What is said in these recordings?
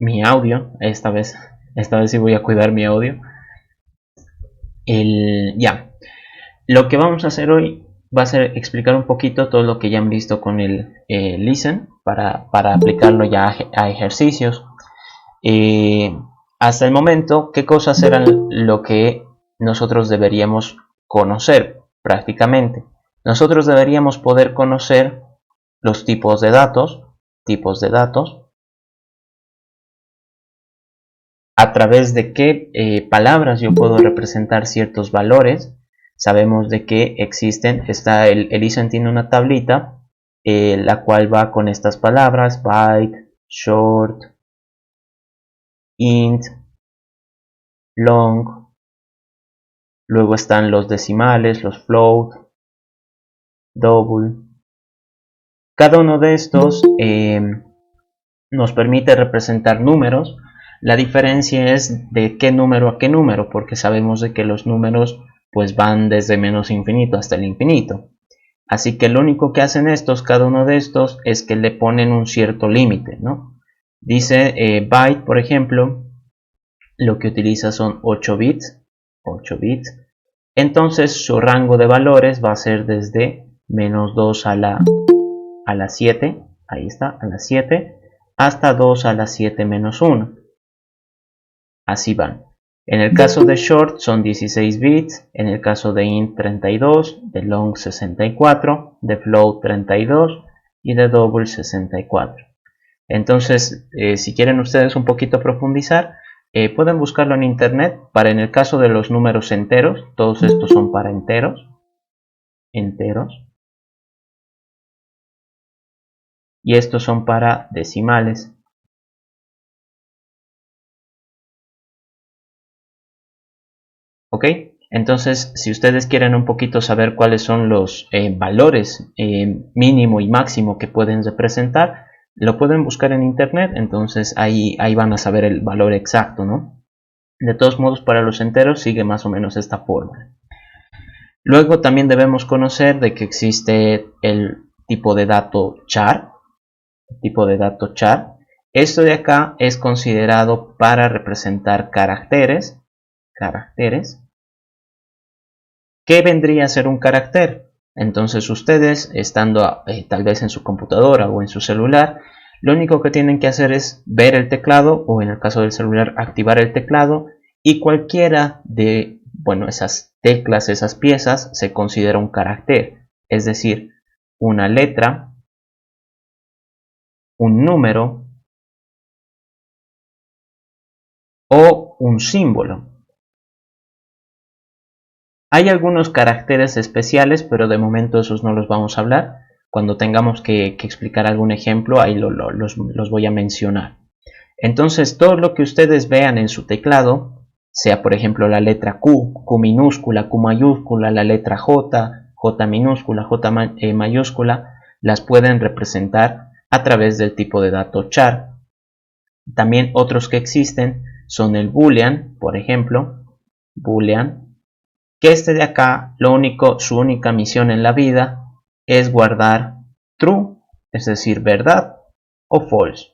mi audio. Esta vez sí voy a cuidar mi audio. Ya. Lo que vamos a hacer hoy va a ser explicar un poquito todo lo que ya han visto con el listen para aplicarlo ya a ejercicios. Hasta el momento, ¿qué cosas eran lo que nosotros deberíamos conocer prácticamente? Nosotros deberíamos poder conocer los tipos de datos, a través de qué palabras yo puedo representar ciertos valores. Sabemos de que existen, el listen tiene una tablita, la cual va con estas palabras: byte, short, int, long. Luego están los decimales, los float, double. Cada uno de estos nos permite representar números. La diferencia es de qué número a qué número, porque sabemos de que los números pues van desde menos infinito hasta el infinito. Así que lo único que hacen cada uno de estos, es que le ponen un cierto límite, ¿no? Dice byte, por ejemplo, lo que utiliza son 8 bits. Entonces su rango de valores va a ser desde menos 2 a la 7, ahí está, a la 7, hasta 2 a la 7 menos 1. Así van. En el caso de short son 16 bits, en el caso de int 32, de long 64, de float 32 y de double 64. Entonces, si quieren ustedes un poquito profundizar, pueden buscarlo en internet. En el caso de los números enteros, todos estos son para enteros, y estos son para decimales. ¿Ok? Entonces, si ustedes quieren un poquito saber cuáles son los valores mínimo y máximo que pueden representar, lo pueden buscar en internet. Entonces ahí van a saber el valor exacto, ¿no? De todos modos, para los enteros sigue más o menos esta fórmula. Luego también debemos conocer de que existe el tipo de dato char. Esto de acá es considerado para representar caracteres. ¿Qué vendría a ser un carácter? Entonces ustedes, estando tal vez en su computadora o en su celular, lo único que tienen que hacer es ver el teclado, o en el caso del celular activar el teclado, y cualquiera de esas teclas, esas piezas, se considera un carácter, es decir, una letra, un número o un símbolo. Hay algunos caracteres especiales, pero de momento esos no los vamos a hablar. Cuando tengamos que explicar algún ejemplo, ahí los voy a mencionar. Entonces, todo lo que ustedes vean en su teclado, sea por ejemplo la letra Q, Q minúscula, Q mayúscula, la letra J, J minúscula, J mayúscula, las pueden representar a través del tipo de dato char. También otros que existen son el boolean, por ejemplo, boolean, que de acá, su única misión en la vida es guardar true, es decir, verdad, o false.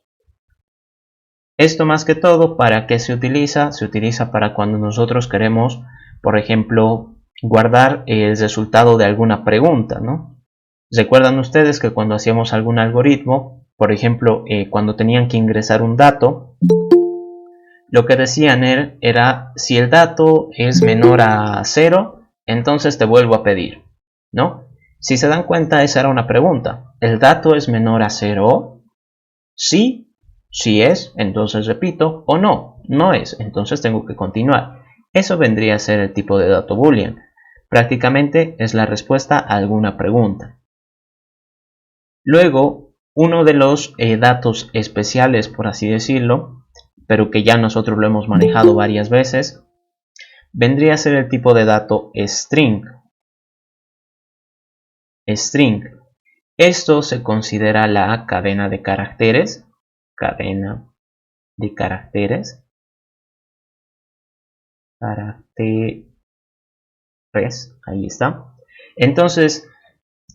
Esto más que todo, ¿para qué se utiliza? Se utiliza para cuando nosotros queremos, por ejemplo, guardar el resultado de alguna pregunta, ¿no? ¿Recuerdan ustedes que cuando hacíamos algún algoritmo, por ejemplo, cuando tenían que ingresar un dato, lo que decían era: si el dato es menor a 0, entonces te vuelvo a pedir, ¿no? Si se dan cuenta, esa era una pregunta. ¿El dato es menor a 0? Sí, sí es, entonces repito, o no, no es, entonces tengo que continuar. Eso vendría a ser el tipo de dato boolean. Prácticamente es la respuesta a alguna pregunta. Luego, uno de los datos especiales, por así decirlo, pero que ya nosotros lo hemos manejado varias veces, vendría a ser el tipo de dato string. Esto se considera la cadena de caracteres. Ahí está. Entonces,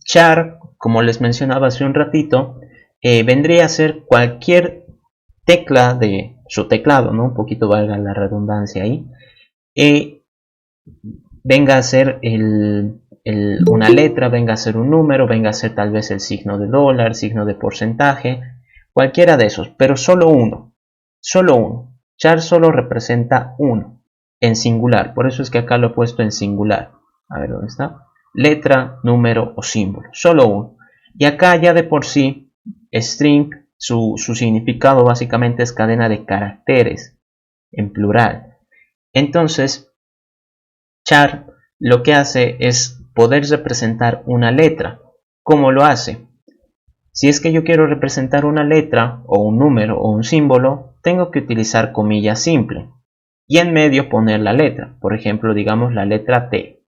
char, como les mencionaba hace un ratito, vendría a ser cualquier tecla de su teclado, ¿no? Un poquito valga la redundancia ahí. Venga a ser una letra, venga a ser un número, venga a ser tal vez el signo de dólar, signo de porcentaje, cualquiera de esos, pero solo uno. Solo uno. Char solo representa uno, en singular. Por eso es que acá lo he puesto en singular. A ver dónde está. Letra, número o símbolo. Solo uno. Y acá ya de por sí, string, su significado básicamente es cadena de caracteres, en plural. Entonces, char lo que hace es poder representar una letra. ¿Cómo lo hace? Si es que yo quiero representar una letra o un número o un símbolo, tengo que utilizar comilla simple y en medio poner la letra, por ejemplo, digamos la letra T.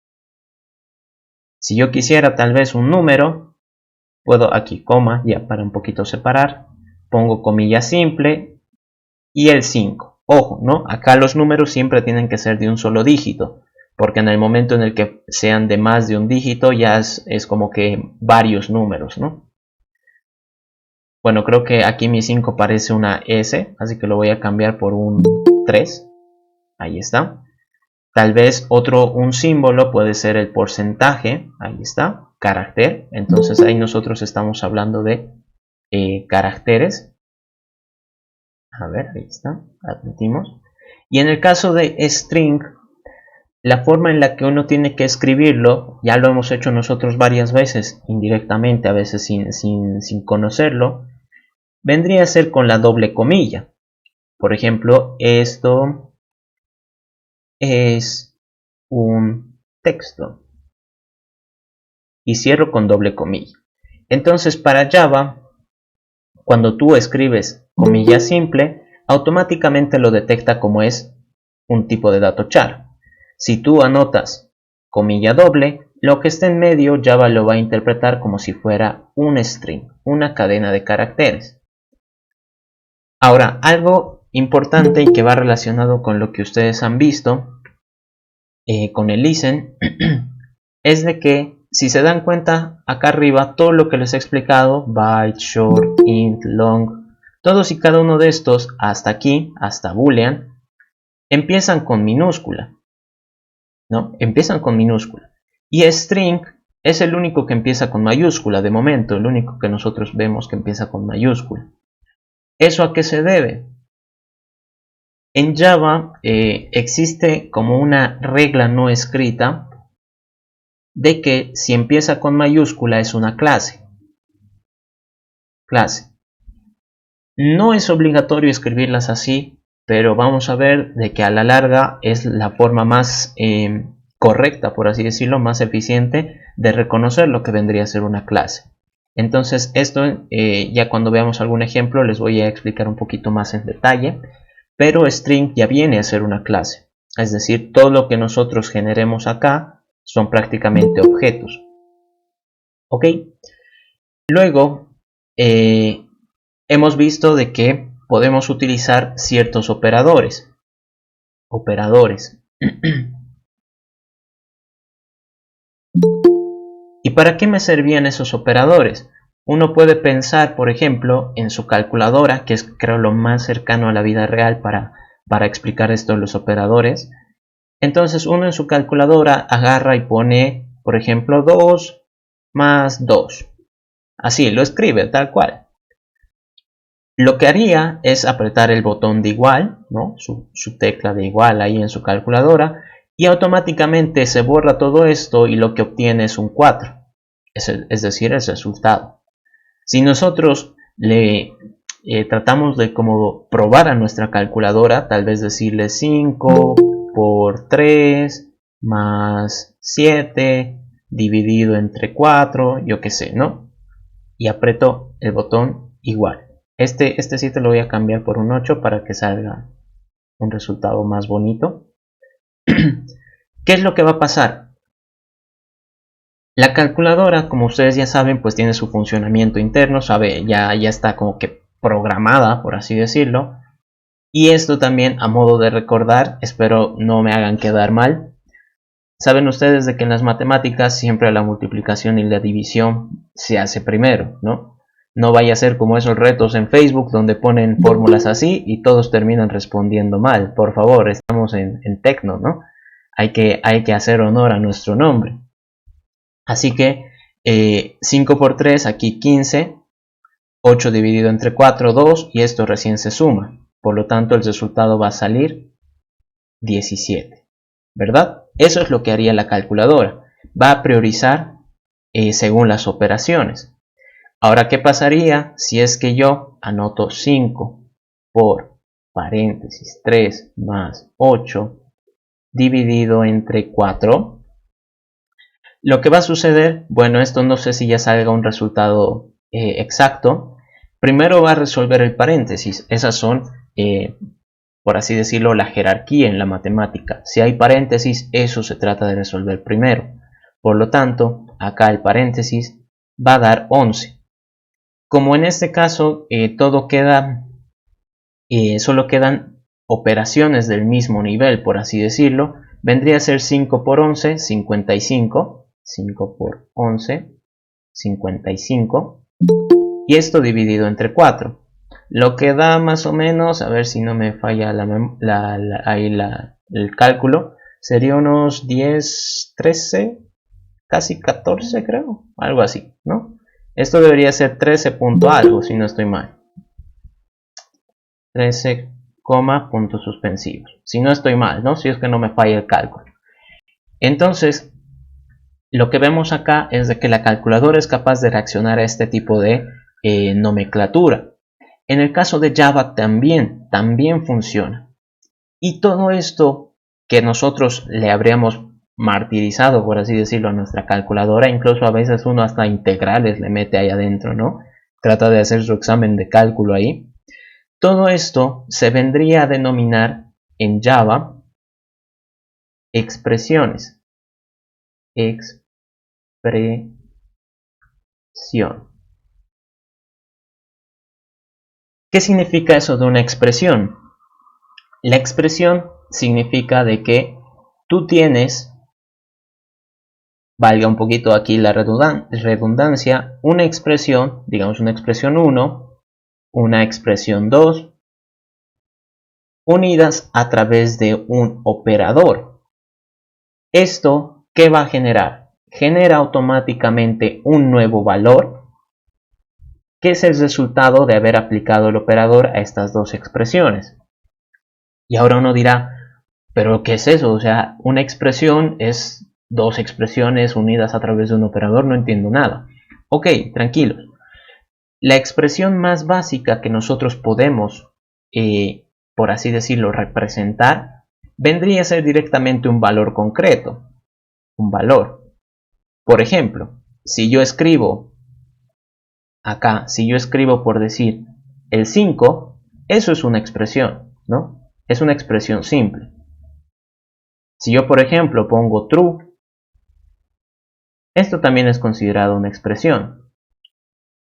Si yo quisiera tal vez un número, puedo aquí coma, ya para un poquito separar, pongo comilla simple y el 5. Ojo, ¿no? Acá los números siempre tienen que ser de un solo dígito, porque en el momento en el que sean de más de un dígito ya es como que varios números, ¿no? Bueno, creo que aquí mi 5 parece una S, así que lo voy a cambiar por un 3. Ahí está. Tal vez un símbolo puede ser el porcentaje. Ahí está. Carácter. Entonces ahí nosotros estamos hablando de caracteres. A ver, ahí está. Admitimos. Y en el caso de string, la forma en la que uno tiene que escribirlo, ya lo hemos hecho nosotros varias veces, indirectamente, a veces sin conocerlo, vendría a ser con la doble comilla. Por ejemplo, esto es un texto. Y cierro con doble comilla. Entonces, para Java, cuando tú escribes comilla simple, automáticamente lo detecta como es un tipo de dato char. Si tú anotas comilla doble, lo que está en medio Java lo va a interpretar como si fuera un string, una cadena de caracteres. Ahora, algo importante y que va relacionado con lo que ustedes han visto, con el listen, es de que si se dan cuenta acá arriba todo lo que les he explicado, byte, short, int, long, todos y cada uno de estos hasta aquí, hasta boolean, empiezan con minúscula, ¿no? Empiezan con minúscula. Y string es el único que empieza con mayúscula de momento, el único que nosotros vemos que empieza con mayúscula. ¿Eso a qué se debe? En Java existe como una regla no escrita de que si empieza con mayúscula es una clase. No es obligatorio escribirlas así, pero vamos a ver de que a la larga es la forma más correcta, por así decirlo, más eficiente de reconocer lo que vendría a ser una clase. Entonces esto ya cuando veamos algún ejemplo les voy a explicar un poquito más en detalle, pero string ya viene a ser una clase, es decir, todo lo que nosotros generemos acá son prácticamente objetos. ¿Ok? Luego hemos visto de que podemos utilizar ciertos operadores. ¿Y para qué me servían esos operadores? Uno puede pensar, por ejemplo, en su calculadora, que es creo lo más cercano a la vida real para explicar esto de los operadores. Entonces uno en su calculadora agarra y pone, por ejemplo, 2 más 2. Así, lo escribe tal cual. Lo que haría es apretar el botón de igual, ¿no? su tecla de igual ahí en su calculadora, y automáticamente se borra todo esto y lo que obtiene es un 4, es decir, el resultado. Si nosotros le tratamos de como probar a nuestra calculadora, tal vez decirle 5 por 3 más 7 dividido entre 4, yo qué sé, ¿no? Y aprieto el botón igual. Este 7 lo voy a cambiar por un 8 para que salga un resultado más bonito. ¿Qué es lo que va a pasar? La calculadora, como ustedes ya saben, pues tiene su funcionamiento interno, ya está como que programada, por así decirlo. Y esto también a modo de recordar, espero no me hagan quedar mal. Saben ustedes de que en las matemáticas siempre la multiplicación y la división se hace primero, ¿no? No vaya a ser como esos retos en Facebook donde ponen fórmulas así y todos terminan respondiendo mal. Por favor, estamos en Tecno, ¿no? Hay que hacer honor a nuestro nombre. Así que 5 por 3, aquí 15. 8 dividido entre 4, 2, y esto recién se suma. Por lo tanto, el resultado va a salir 17. ¿Verdad? Eso es lo que haría la calculadora. Va a priorizar según las operaciones. Ahora, ¿qué pasaría si es que yo anoto 5 por paréntesis 3 más 8 dividido entre 4? Lo que va a suceder, bueno, esto no sé si ya salga un resultado exacto. Primero va a resolver el paréntesis. Esas son, por así decirlo, la jerarquía en la matemática. Si hay paréntesis, eso se trata de resolver primero. Por lo tanto, acá el paréntesis va a dar 11. Como en este caso todo queda, solo quedan operaciones del mismo nivel, por así decirlo, vendría a ser 5 por 11, 55. 5 por 11, 55. Y esto dividido entre 4. Lo que da más o menos, a ver si no me falla el cálculo, sería unos 10, 13, casi 14 creo, algo así, ¿no? Esto debería ser 13 punto algo, si no estoy mal. 13, puntos suspensivos. Si no estoy mal, ¿no? Si es que no me falla el cálculo. Entonces, lo que vemos acá es de que la calculadora es capaz de reaccionar a este tipo de nomenclatura. En el caso de Java también funciona. Y todo esto que nosotros le habríamos martirizado, por así decirlo, a nuestra calculadora, incluso a veces uno hasta integrales le mete ahí adentro, ¿no? Trata de hacer su examen de cálculo ahí. Todo esto se vendría a denominar en Java expresiones. ¿Qué significa eso de una expresión? La expresión significa de que tú tienes, valga un poquito aquí la redundancia, una expresión, digamos una expresión 1, una expresión 2, unidas a través de un operador. ¿Esto qué va a generar? Genera automáticamente un nuevo valor, que es el resultado de haber aplicado el operador a estas dos expresiones. Y ahora uno dirá, ¿pero qué es eso? O sea, una expresión es dos expresiones unidas a través de un operador, no entiendo nada. Ok, tranquilos. La expresión más básica que nosotros podemos, por así decirlo, representar, vendría a ser directamente un valor concreto. Un valor. Por ejemplo, si yo escribo acá, si yo escribo por decir el 5, eso es una expresión, ¿no? Es una expresión simple. Si yo, por ejemplo, pongo true, esto también es considerado una expresión.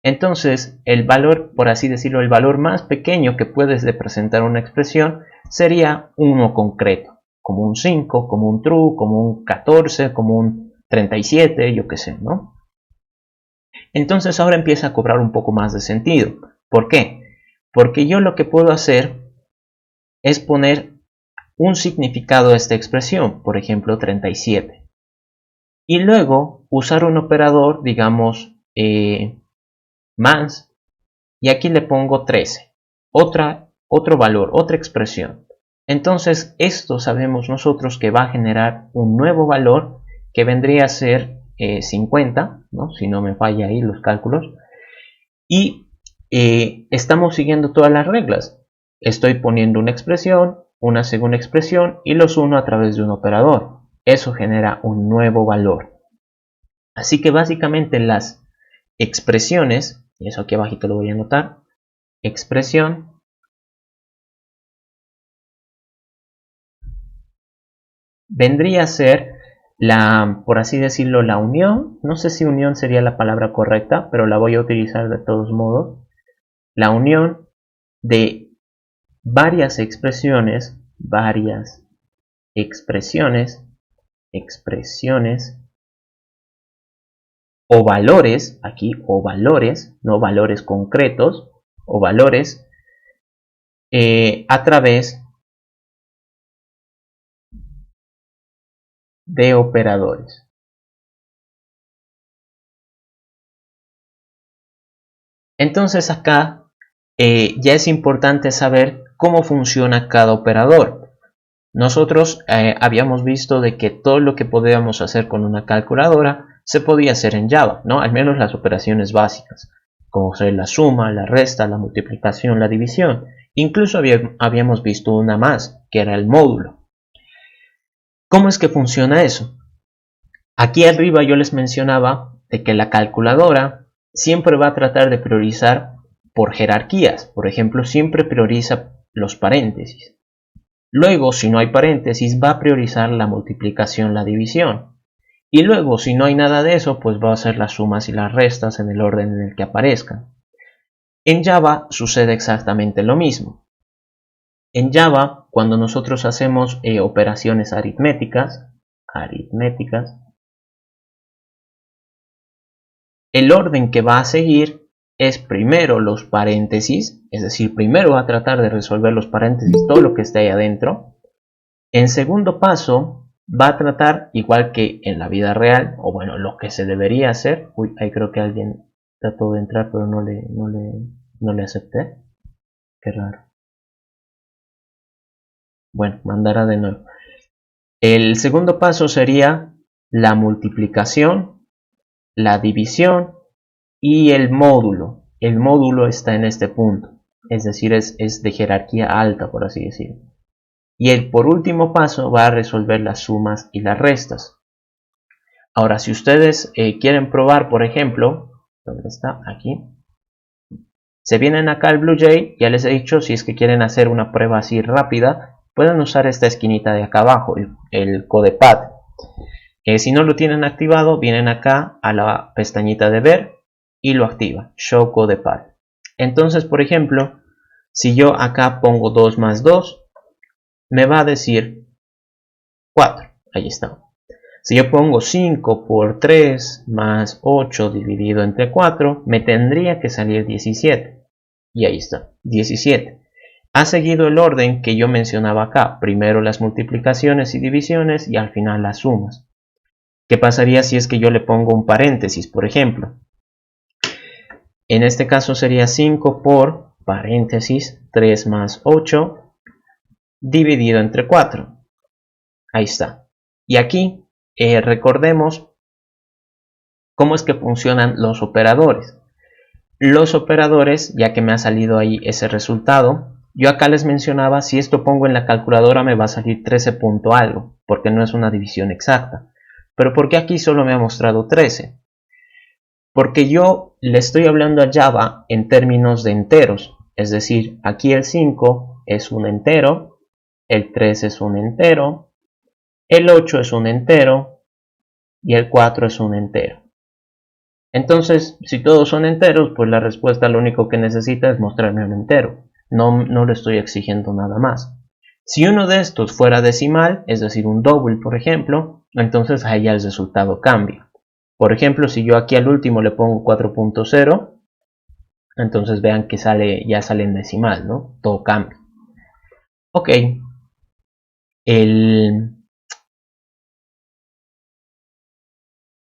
Entonces, el valor, por así decirlo, el valor más pequeño que puedes representar una expresión sería uno concreto, como un 5, como un true, como un 14, como un 37, yo qué sé, ¿no? Entonces ahora empieza a cobrar un poco más de sentido. ¿Por qué? Porque yo lo que puedo hacer es poner un significado a esta expresión, por ejemplo 37. Y luego usar un operador, digamos, más, y aquí le pongo 13. Otro valor, otra expresión. Entonces esto sabemos nosotros que va a generar un nuevo valor que vendría a ser 50, ¿no? Si no me falla ahí los cálculos. Y estamos siguiendo todas las reglas. Estoy poniendo una expresión, una segunda expresión y los uno a través de un operador. Eso genera un nuevo valor. Así que básicamente las expresiones, y eso aquí abajito lo voy a anotar, expresión vendría a ser la, por así decirlo, la unión. No sé si unión sería la palabra correcta, pero la voy a utilizar de todos modos. La unión de varias expresiones o valores, aquí, o valores, no valores concretos, o valores a través de operadores. Entonces acá ya es importante saber cómo funciona cada operador. Nosotros habíamos visto de que todo lo que podíamos hacer con una calculadora se podía hacer en Java, ¿no? Al menos las operaciones básicas, como ser la suma, la resta, la multiplicación, la división. Incluso habíamos visto una más, que era el módulo. ¿Cómo es que funciona eso? Aquí arriba yo les mencionaba de que la calculadora siempre va a tratar de priorizar por jerarquías. Por ejemplo, siempre prioriza los paréntesis. Luego, si no hay paréntesis, va a priorizar la multiplicación, la división. Y luego, si no hay nada de eso, pues va a hacer las sumas y las restas en el orden en el que aparezcan. En Java sucede exactamente lo mismo. En Java, cuando nosotros hacemos operaciones aritméticas, el orden que va a seguir es primero los paréntesis, es decir, primero va a tratar de resolver los paréntesis, todo lo que esté ahí adentro. En segundo paso, va a tratar, igual que en la vida real, o bueno, lo que se debería hacer. Uy, ahí creo que alguien trató de entrar, pero no le acepté. Qué raro. Bueno, mandará de nuevo. El segundo paso sería la multiplicación, la división y el módulo. El módulo está en este punto, es decir, es de jerarquía alta, por así decirlo. Y el por último paso va a resolver las sumas y las restas. Ahora, si ustedes quieren probar, por ejemplo, ¿dónde está? Aquí. Se vienen acá al BlueJ, ya les he dicho, si es que quieren hacer una prueba así rápida, pueden usar esta esquinita de acá abajo, el CodePad. Si no lo tienen activado, vienen acá a la pestañita de ver y lo activa, Show CodePad. Entonces, por ejemplo, si yo acá pongo 2 más 2, me va a decir 4. Ahí está. Si yo pongo 5 por 3 más 8 dividido entre 4, me tendría que salir 17. Y ahí está, 17. Ha seguido el orden que yo mencionaba acá. Primero las multiplicaciones y divisiones y al final las sumas. ¿Qué pasaría si es que yo le pongo un paréntesis, por ejemplo? En este caso sería 5 por paréntesis 3 más 8 dividido entre 4. Ahí está. Y aquí recordemos cómo es que funcionan los operadores. Los operadores, ya que me ha salido ahí ese resultado, yo acá les mencionaba, si esto pongo en la calculadora me va a salir 13 punto algo, porque no es una división exacta. Pero ¿por qué aquí solo me ha mostrado 13? Porque yo le estoy hablando a Java en términos de enteros, es decir, aquí el 5 es un entero, el 3 es un entero, el 8 es un entero y el 4 es un entero. Entonces, si todos son enteros, pues la respuesta lo único que necesita es mostrarme un entero. No le estoy exigiendo nada más. Si uno de estos fuera decimal, es decir, un double, por ejemplo, entonces ahí ya el resultado cambia. Por ejemplo, si yo aquí al último le pongo 4.0, entonces vean que ya sale en decimal, ¿no? Todo cambia. Ok.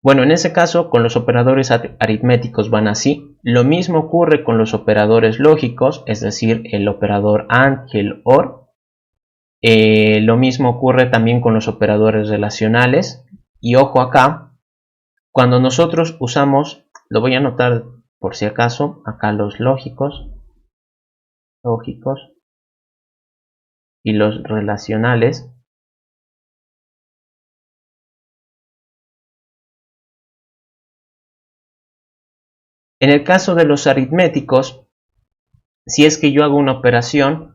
Bueno, en ese caso, con los operadores aritméticos van así. Lo mismo ocurre con los operadores lógicos, es decir, el operador AND y el OR. Lo mismo ocurre también con los operadores relacionales. Y ojo acá, cuando nosotros usamos, lo voy a anotar por si acaso, acá los lógicos y los relacionales. En el caso de los aritméticos, si es que yo hago una operación,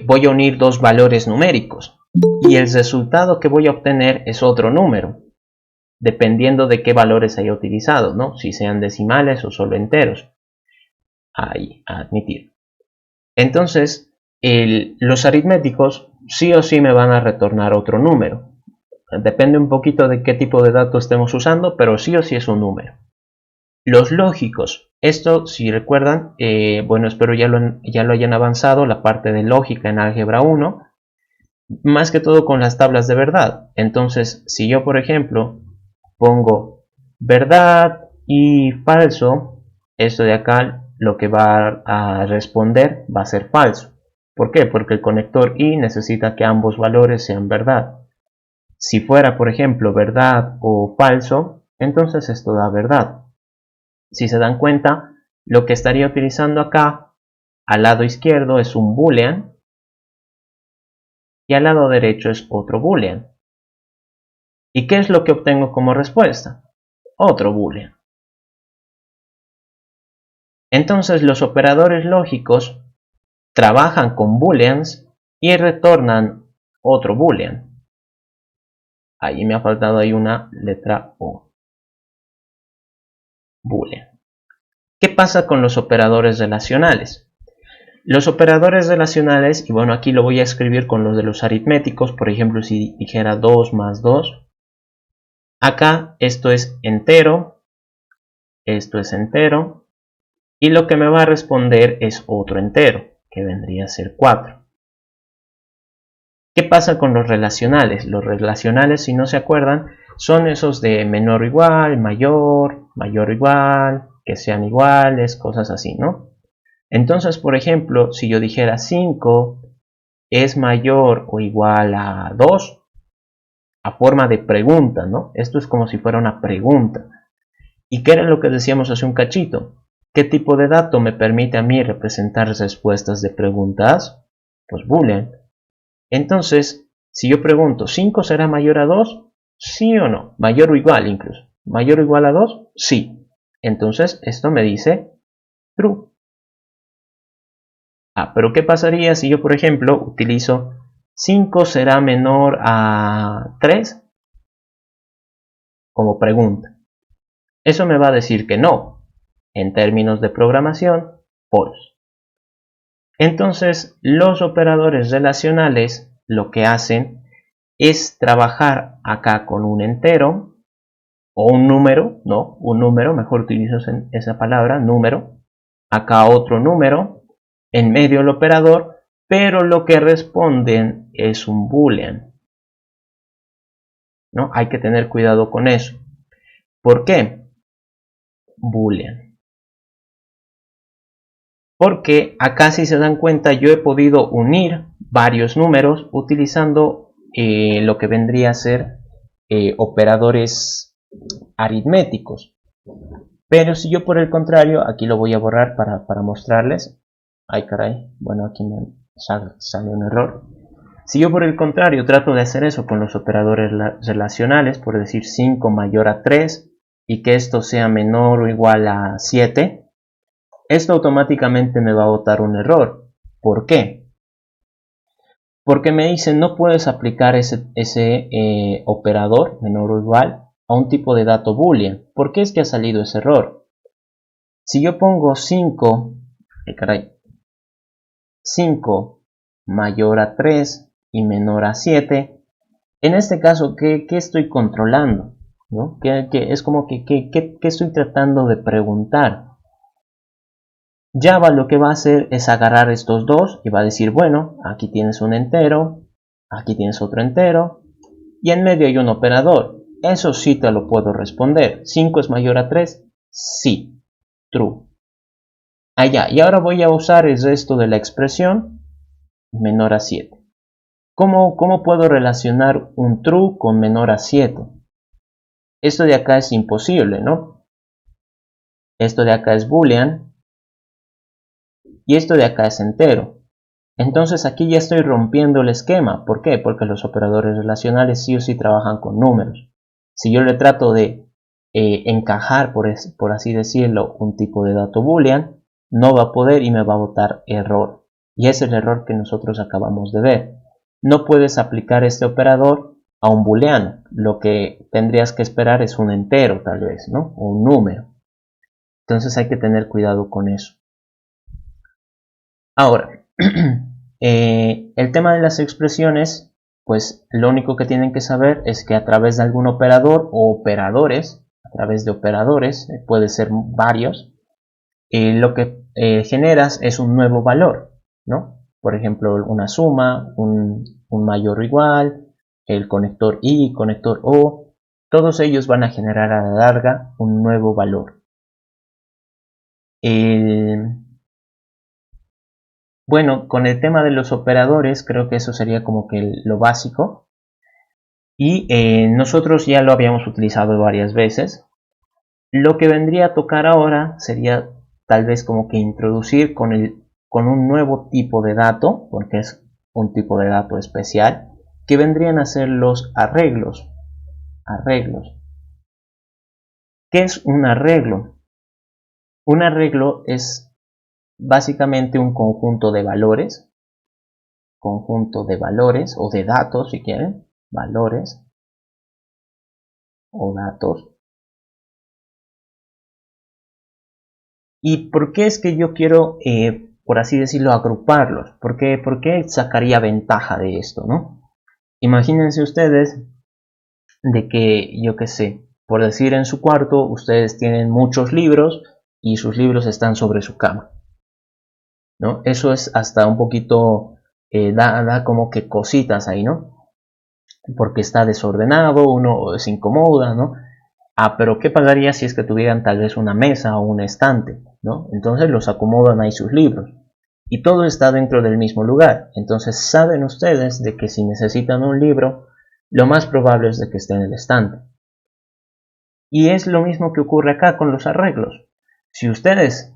voy a unir dos valores numéricos y el resultado que voy a obtener es otro número, dependiendo de qué valores haya utilizado, ¿no? Si sean decimales o solo enteros. Ahí, a admitir. Entonces, los aritméticos sí o sí me van a retornar otro número. Depende un poquito de qué tipo de datos estemos usando, pero sí o sí es un número. Los lógicos, esto si recuerdan, bueno, espero ya lo hayan avanzado, la parte de lógica en álgebra 1, más que todo con las tablas de verdad. Entonces, si yo por ejemplo pongo verdad y falso, esto de acá lo que va a responder va a ser falso. ¿Por qué? Porque el conector y necesita que ambos valores sean verdad. Si fuera, por ejemplo, verdad o falso, entonces esto da verdad. Si se dan cuenta, lo que estaría utilizando acá al lado izquierdo es un boolean y al lado derecho es otro boolean. ¿Y qué es lo que obtengo como respuesta? Otro boolean. Entonces los operadores lógicos trabajan con booleans y retornan otro boolean. Ahí me ha faltado ahí una letra O. Boolean. ¿Qué pasa con los operadores relacionales? Los operadores relacionales, y bueno, aquí lo voy a escribir con los de los aritméticos, por ejemplo, si dijera 2 más 2, acá esto es entero, y lo que me va a responder es otro entero, que vendría a ser 4. ¿Qué pasa con los relacionales? Los relacionales, si no se acuerdan, son esos de menor o igual, mayor, mayor o igual, que sean iguales, cosas así, ¿no? Entonces, por ejemplo, si yo dijera 5 es mayor o igual a 2, a forma de pregunta, ¿no? Esto es como si fuera una pregunta. ¿Y qué era lo que decíamos hace un cachito? ¿Qué tipo de dato me permite a mí representar respuestas de preguntas? Pues boolean. Entonces, si yo pregunto, ¿5 será mayor a 2? ¿Sí o no? Mayor o igual incluso. ¿Mayor o igual a 2? Sí. Entonces, esto me dice true. Pero ¿qué pasaría si yo, por ejemplo, utilizo 5 será menor a 3 como pregunta? Eso me va a decir que no. En términos de programación, false. Entonces, los operadores relacionales lo que hacen es trabajar acá con un entero o un número, no, un número, mejor utilizo esa palabra, número, acá otro número, en medio el operador, pero lo que responden es un boolean, ¿no? Hay que tener cuidado con eso. ¿Por qué? Boolean. Porque acá, si se dan cuenta, yo he podido unir varios números utilizando lo que vendría a ser operadores aritméticos. Pero si yo por el contrario, aquí lo voy a borrar para mostrarles. Ay caray, bueno, aquí me sale un error. Si yo por el contrario trato de hacer eso con los operadores relacionales, por decir 5 mayor a 3 y que esto sea menor o igual a 7, esto automáticamente me va a botar un error. ¿Por qué? Porque me dice no puedes aplicar ese operador menor o igual a un tipo de dato boolean. ¿Por qué es que ha salido ese error? Si yo pongo 5 mayor a 3 y menor a 7, en este caso, ¿qué estoy controlando? ¿No? Es como que ¿qué estoy tratando de preguntar? Java lo que va a hacer es agarrar estos dos y va a decir, bueno, aquí tienes un entero, aquí tienes otro entero, y en medio hay un operador. Eso sí te lo puedo responder. ¿5 es mayor a 3? Sí. True. Allá. Y ahora voy a usar el resto de la expresión menor a 7. ¿Cómo puedo relacionar un true con menor a 7? Esto de acá es imposible, ¿no? Esto de acá es boolean y esto de acá es entero. Entonces aquí ya estoy rompiendo el esquema. ¿Por qué? Porque los operadores relacionales sí o sí trabajan con números. Si yo le trato de encajar, por así decirlo, un tipo de dato boolean, no va a poder y me va a botar error. Y es el error que nosotros acabamos de ver. No puedes aplicar este operador a un booleano. Lo que tendrías que esperar es un entero, tal vez, ¿no? O un número. Entonces hay que tener cuidado con eso. Ahora, el tema de las expresiones, pues lo único que tienen que saber es que a través de algún operador o operadores, a través de operadores, puede ser varios, lo que generas es un nuevo valor, ¿no? Por ejemplo, una suma, un mayor o igual, el conector y, conector o, todos ellos van a generar a la larga un nuevo valor. Bueno, con el tema de los operadores, creo que eso sería como que lo básico. Y nosotros ya lo habíamos utilizado varias veces. Lo que vendría a tocar ahora sería tal vez como que introducir con un nuevo tipo de dato, porque es un tipo de dato especial, que vendrían a ser los arreglos. Arreglos. ¿Qué es un arreglo? Un arreglo es básicamente un conjunto de valores o de datos si quieren, valores o datos. ¿Y por qué es que yo quiero, por así decirlo, agruparlos? ¿Por qué sacaría ventaja de esto, no? Imagínense ustedes de que, yo qué sé, por decir en su cuarto, ustedes tienen muchos libros y sus libros están sobre su cama, ¿no? Eso es hasta un poquito, da como que cositas ahí, ¿no? Porque está desordenado, uno se incomoda, ¿no? Pero ¿qué pasaría si es que tuvieran tal vez una mesa o un estante, ¿no? Entonces los acomodan ahí sus libros y todo está dentro del mismo lugar. Entonces saben ustedes de que si necesitan un libro, lo más probable es de que esté en el estante. Y es lo mismo que ocurre acá con los arreglos. Si ustedes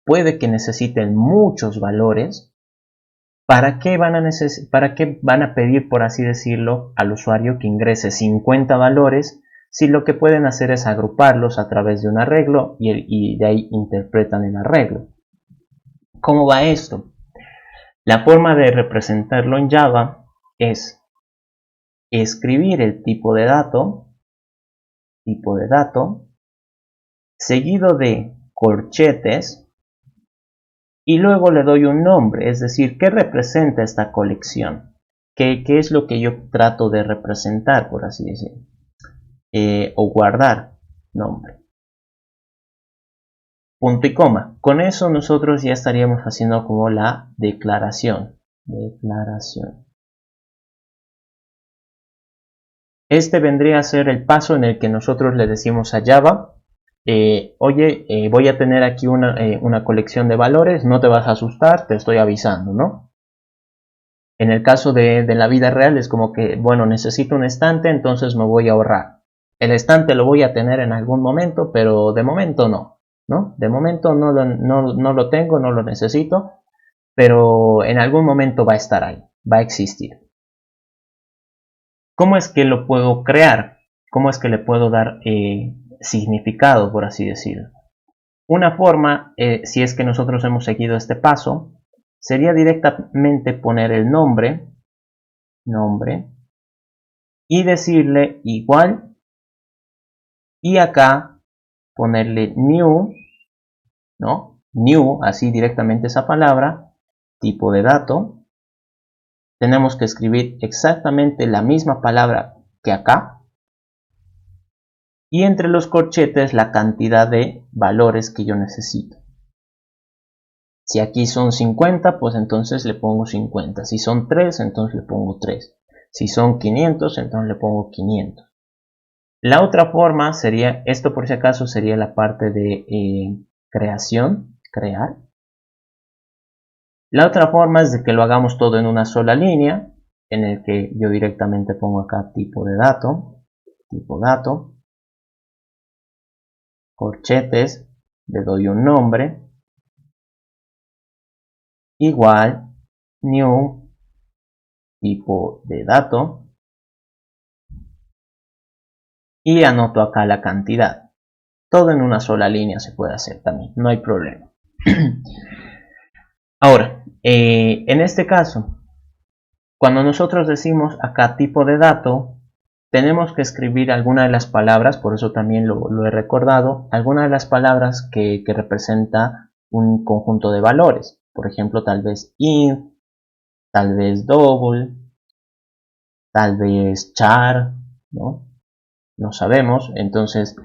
puede que necesiten muchos valores, ¿para qué van a pedir, por así decirlo, al usuario que ingrese 50 valores si lo que pueden hacer es agruparlos a través de un arreglo y de ahí interpretan el arreglo? ¿Cómo va esto? La forma de representarlo en Java es escribir el tipo de dato, seguido de corchetes, y luego le doy un nombre, es decir, ¿qué representa esta colección? ¿Qué es lo que yo trato de representar, por así decirlo? O guardar nombre. Punto y coma. Con eso nosotros ya estaríamos haciendo como la declaración. Este vendría a ser el paso en el que nosotros le decimos a Java, oye, voy a tener aquí una colección de valores, no te vas a asustar, te estoy avisando, ¿no? En el caso de la vida real es como que, bueno, necesito un estante, entonces me voy a ahorrar. El estante lo voy a tener en algún momento, pero de momento no, ¿no? De momento no lo tengo, no lo necesito, pero en algún momento va a estar ahí, va a existir. ¿Cómo es que lo puedo crear? ¿Cómo es que le puedo dar significado, por así decirlo? Una forma, si es que nosotros hemos seguido este paso, sería directamente poner el nombre, y decirle igual, y acá ponerle new, ¿no? New, así directamente esa palabra, tipo de dato. Tenemos que escribir exactamente la misma palabra que acá, y entre los corchetes la cantidad de valores que yo necesito. Si aquí son 50, pues entonces le pongo 50. Si son 3, entonces le pongo 3. Si son 500, entonces le pongo 500. La otra forma sería, esto por si acaso sería la parte de creación, crear. La otra forma es de que lo hagamos todo en una sola línea, en el que yo directamente pongo acá tipo dato, corchetes, le doy un nombre, igual, new, tipo de dato, y anoto acá la cantidad. Todo en una sola línea se puede hacer también, no hay problema. Ahora, en este caso, cuando nosotros decimos acá tipo de dato, tenemos que escribir alguna de las palabras, por eso también lo he recordado, alguna de las palabras que representa un conjunto de valores. Por ejemplo, tal vez int, tal vez double, tal vez char, ¿no? No sabemos. Entonces,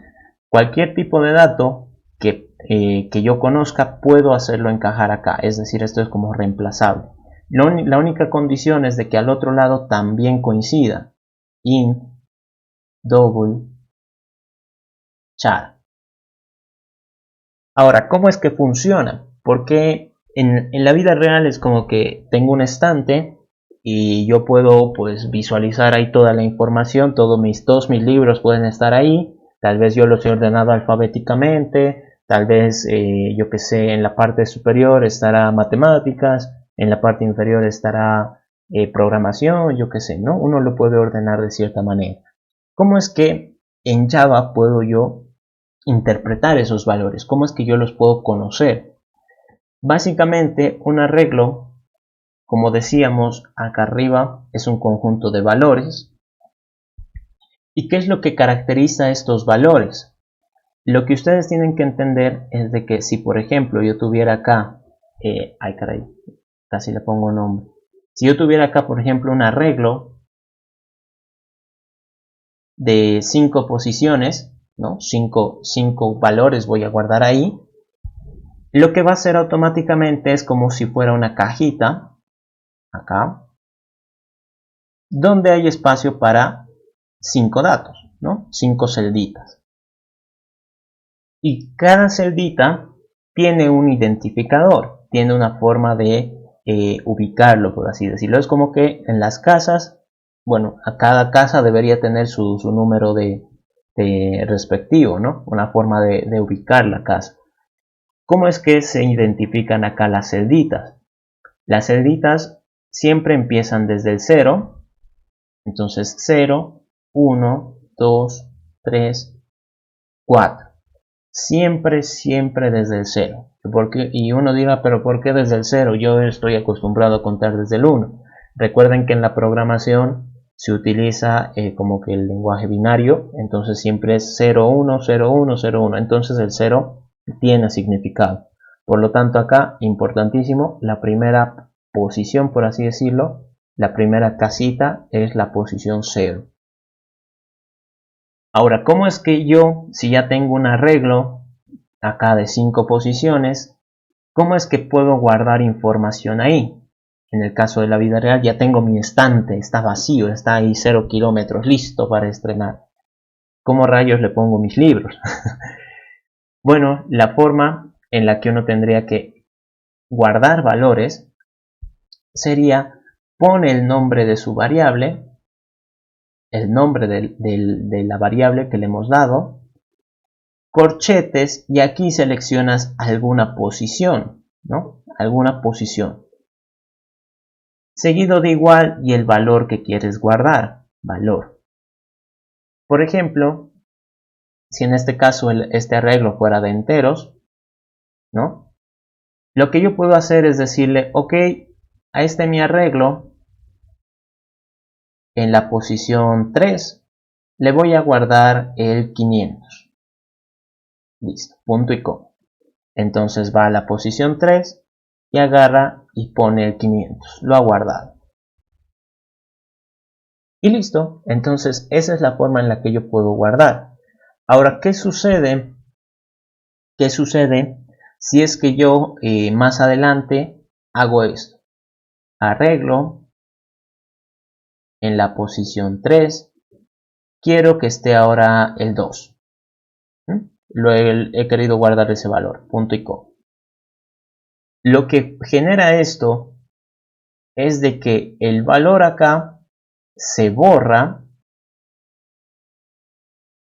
cualquier tipo de dato que yo conozca puedo hacerlo encajar acá, es decir, esto es como reemplazable. La única condición es de que al otro lado también coincida. Int double char. Ahora, ¿cómo es que funciona? Porque en la vida real es como que tengo un estante y yo puedo pues visualizar ahí toda la información, todos mis libros pueden estar ahí, tal vez yo los he ordenado alfabéticamente, tal vez yo que sé, en la parte superior estará matemáticas, en la parte inferior estará programación, yo que sé, ¿no? Uno lo puede ordenar de cierta manera. ¿Cómo es que en Java puedo yo interpretar esos valores? ¿Cómo es que yo los puedo conocer? Básicamente, un arreglo, como decíamos acá arriba, es un conjunto de valores. ¿Y qué es lo que caracteriza estos valores? Lo que ustedes tienen que entender es de que si, por ejemplo, yo tuviera acá, ay caray, casi le pongo nombre. Si yo tuviera acá, por ejemplo, un arreglo de 5 posiciones, ¿no? 5 valores voy a guardar ahí. Lo que va a hacer automáticamente es como si fuera una cajita, acá, donde hay espacio para 5 datos, ¿no? 5 celditas. Y cada celdita tiene un identificador, tiene una forma de ubicarlo, por así decirlo. Es como que en las casas, bueno, a cada casa debería tener su número de respectivo, ¿no? Una forma de ubicar la casa. ¿Cómo es que se identifican acá las celditas? Las celditas siempre empiezan desde el 0, entonces 0, 1, 2, 3, 4. Siempre desde el 0. Y uno dirá, pero ¿por qué desde el 0? Yo estoy acostumbrado a contar desde el 1. Recuerden que en la programación se utiliza como que el lenguaje binario, entonces siempre es 0, 1, 0, 1, 0, 1. Entonces el 0 tiene significado. Por lo tanto acá, importantísimo, la primera posición, por así decirlo, la primera casita es la posición 0. Ahora, ¿cómo es que yo, si ya tengo un arreglo acá de 5 posiciones, cómo es que puedo guardar información ahí? En el caso de la vida real ya tengo mi estante, está vacío, está ahí 0 kilómetros, listo para estrenar. ¿Cómo rayos le pongo mis libros? Bueno, la forma en la que uno tendría que guardar valores sería pone el nombre de su variable, el nombre de la variable que le hemos dado, corchetes, y aquí seleccionas alguna posición, ¿no? Alguna posición. Seguido de igual y el valor que quieres guardar, valor. Por ejemplo, si en este caso este arreglo fuera de enteros, ¿no? Lo que yo puedo hacer es decirle, ok, a este mi arreglo, en la posición 3, le voy a guardar el 500. Listo, punto y coma. Entonces va a la posición 3 y agarra y pone el 500. Lo ha guardado. Y listo. Entonces esa es la forma en la que yo puedo guardar. Ahora, ¿qué sucede? ¿Qué sucede si es que yo más adelante hago esto? Arreglo en la posición 3. Quiero que esté ahora el 2. Lo he querido guardar ese valor. Punto y coma. Lo que genera esto es de que el valor acá se borra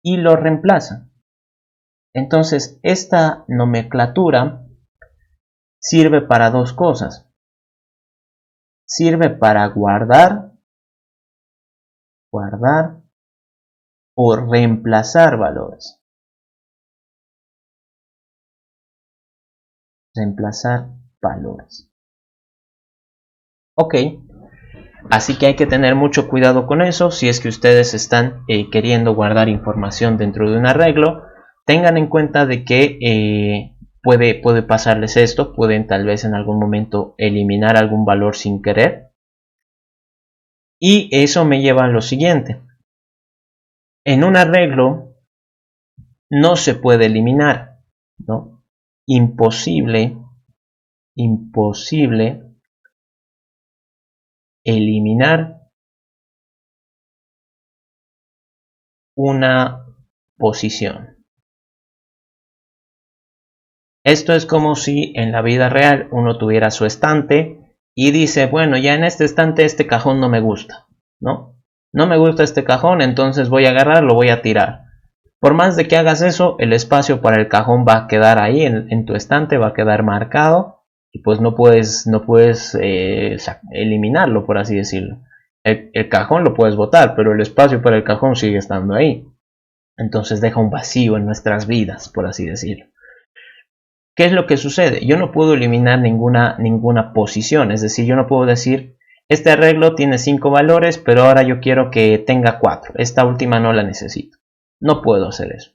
y lo reemplaza. Entonces esta nomenclatura sirve para dos cosas. Sirve para guardar o reemplazar valores. Reemplazar valores. Ok. Así que hay que tener mucho cuidado con eso. Si es que ustedes están queriendo guardar información dentro de un arreglo, tengan en cuenta de que puede pasarles esto. Pueden tal vez en algún momento eliminar algún valor sin querer. Y eso me lleva a lo siguiente. En un arreglo, no se puede eliminar, ¿no? Imposible eliminar una posición. Esto es como si en la vida real uno tuviera su estante y dice, bueno, ya en este estante este cajón no me gusta, ¿no? No me gusta este cajón, entonces voy a agarrar, lo voy a tirar. Por más de que hagas eso, el espacio para el cajón va a quedar ahí en tu estante, va a quedar marcado y pues no puedes eliminarlo, por así decirlo. El cajón lo puedes botar, pero el espacio para el cajón sigue estando ahí. Entonces deja un vacío en nuestras vidas, por así decirlo. ¿Qué es lo que sucede? Yo no puedo eliminar ninguna posición, es decir, yo no puedo decir, este arreglo tiene 5 valores, pero ahora yo quiero que tenga 4, esta última no la necesito. No puedo hacer eso.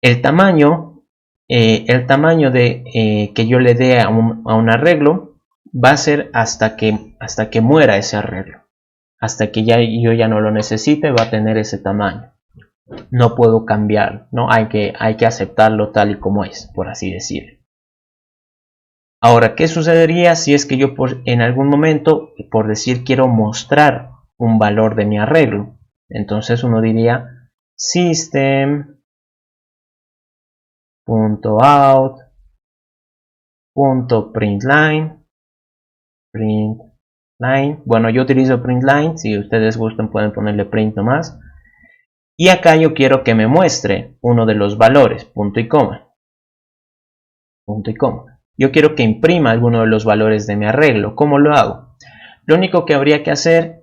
El tamaño que yo le dé a un arreglo va a ser hasta que muera ese arreglo. Hasta que yo ya no lo necesite, va a tener ese tamaño. No puedo cambiarlo, ¿no? Hay que aceptarlo tal y como es, por así decirlo. Ahora, ¿qué sucedería si es que yo en algún momento, por decir, quiero mostrar un valor de mi arreglo? Entonces uno diría system.out.println. Bueno, yo utilizo println, si ustedes gustan pueden ponerle print nomás. Y acá yo quiero que me muestre uno de los valores, punto y coma. Punto y coma. Yo quiero que imprima alguno de los valores de mi arreglo. ¿Cómo lo hago? Lo único que habría que hacer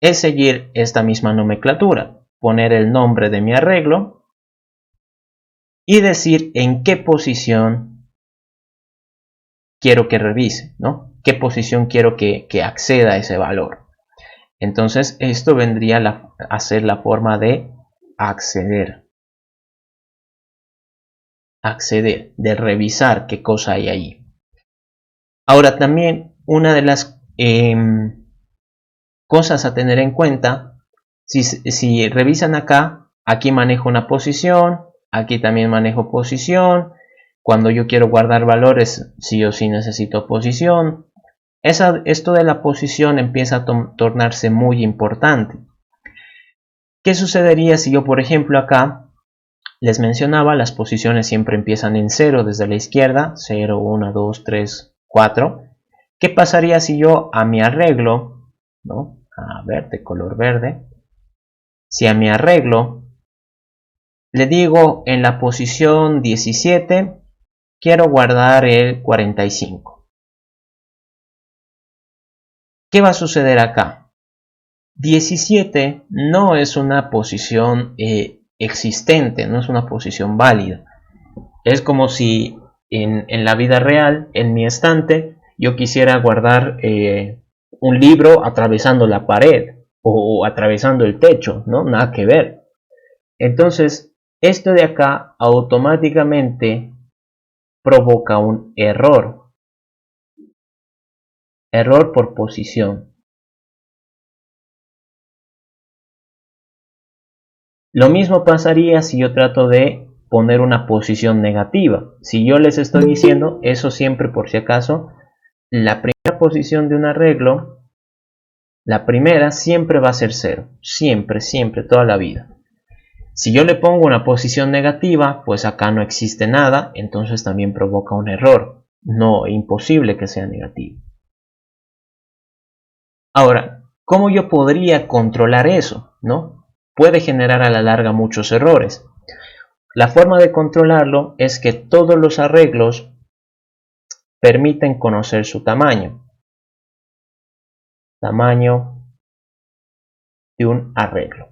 es seguir esta misma nomenclatura. Poner el nombre de mi arreglo y decir en qué posición quiero que revise, ¿no? ¿Qué posición quiero que acceda a ese valor? Entonces esto vendría a ser la forma de acceder, de revisar qué cosa hay ahí. Ahora también una de las cosas a tener en cuenta, si revisan acá, aquí manejo una posición, aquí también manejo posición, cuando yo quiero guardar valores sí o sí necesito posición. Esto de la posición empieza a tornarse muy importante. ¿Qué sucedería si yo, por ejemplo, acá les mencionaba, las posiciones siempre empiezan en 0 desde la izquierda, 0, 1, 2, 3, 4. ¿Qué pasaría si yo a mi arreglo, ¿no? A ver, de color verde, si a mi arreglo le digo en la posición 17, quiero guardar el 45? ¿Qué va a suceder acá? 17 no es una posición existente, no es una posición válida. Es como si en la vida real, en mi estante, yo quisiera guardar un libro atravesando la pared o atravesando el techo, ¿no? Nada que ver. Entonces, esto de acá automáticamente provoca un error. Error por posición. Lo mismo pasaría si yo trato de poner una posición negativa. Si yo les estoy diciendo, eso siempre por si acaso, la primera posición de un arreglo, la primera siempre va a ser 0. Siempre, siempre, toda la vida. Si yo le pongo una posición negativa, pues acá no existe nada, entonces también provoca un error. No, imposible que sea negativo. Ahora, ¿cómo yo podría controlar eso? ¿No? Puede generar a la larga muchos errores. La forma de controlarlo es que todos los arreglos permiten conocer su tamaño. Tamaño de un arreglo.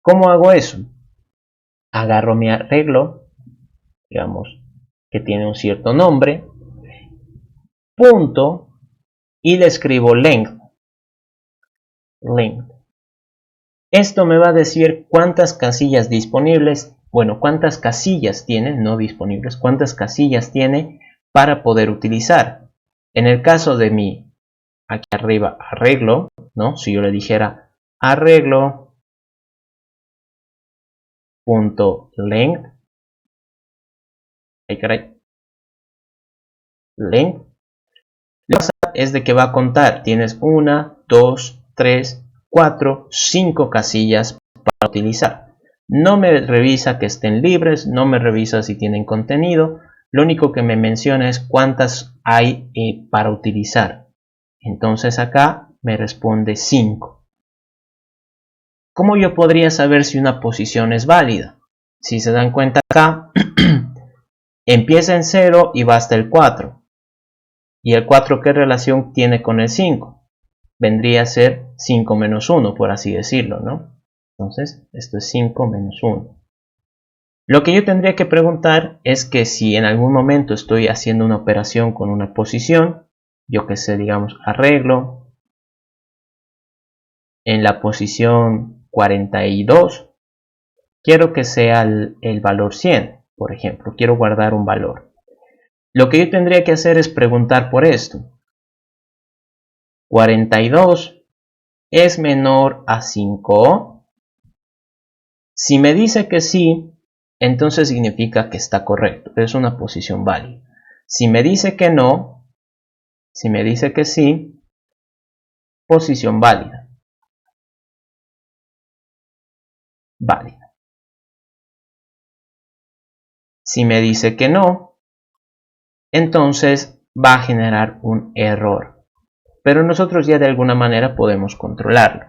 ¿Cómo hago eso? Agarro mi arreglo, digamos que tiene un cierto nombre, punto, y le escribo length. Esto me va a decir cuántas casillas disponibles, bueno, cuántas casillas tiene, no disponibles, cuántas casillas tiene para poder utilizar. En el caso de mi, aquí arriba, arreglo, ¿no? Si yo le dijera arreglo length. Ay, caray. Length. Lo que pasa es de que va a contar. Tienes 1, 2, 3, 4, 5 casillas para utilizar. No me revisa que estén libres, no me revisa si tienen contenido. Lo único que me menciona es cuántas hay para utilizar. Entonces acá me responde 5. ¿Cómo yo podría saber si una posición es válida? Si se dan cuenta acá, empieza en 0 y va hasta el 4. ¿Y el 4 qué relación tiene con el 5? Vendría a ser 5 menos 1, por así decirlo, ¿no? Entonces, esto es 5 menos 1. Lo que yo tendría que preguntar es que si en algún momento estoy haciendo una operación con una posición, yo que sé, digamos, arreglo en la posición 42, quiero que sea el valor 100, por ejemplo, quiero guardar un valor. Lo que yo tendría que hacer es preguntar por esto. 42 es menor a 5. Si me dice que sí, entonces significa que está correcto, es una posición válida. Si me dice que no, si me dice que sí, posición válida. Válida. Si me dice que no, entonces va a generar un error. Pero nosotros ya de alguna manera podemos controlarlo.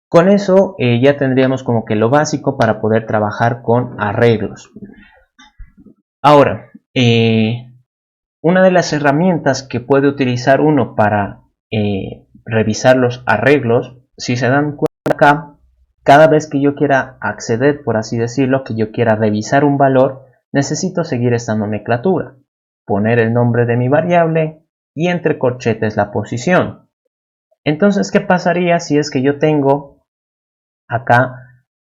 Con eso ya tendríamos como que lo básico para poder trabajar con arreglos. Ahora, una de las herramientas que puede utilizar uno para revisar los arreglos, si se dan cuenta acá, cada vez que yo quiera acceder, por así decirlo, que yo quiera revisar un valor, necesito seguir esta nomenclatura. Poner el nombre de mi variable y entre corchetes la posición. Entonces, ¿qué pasaría si es que yo tengo acá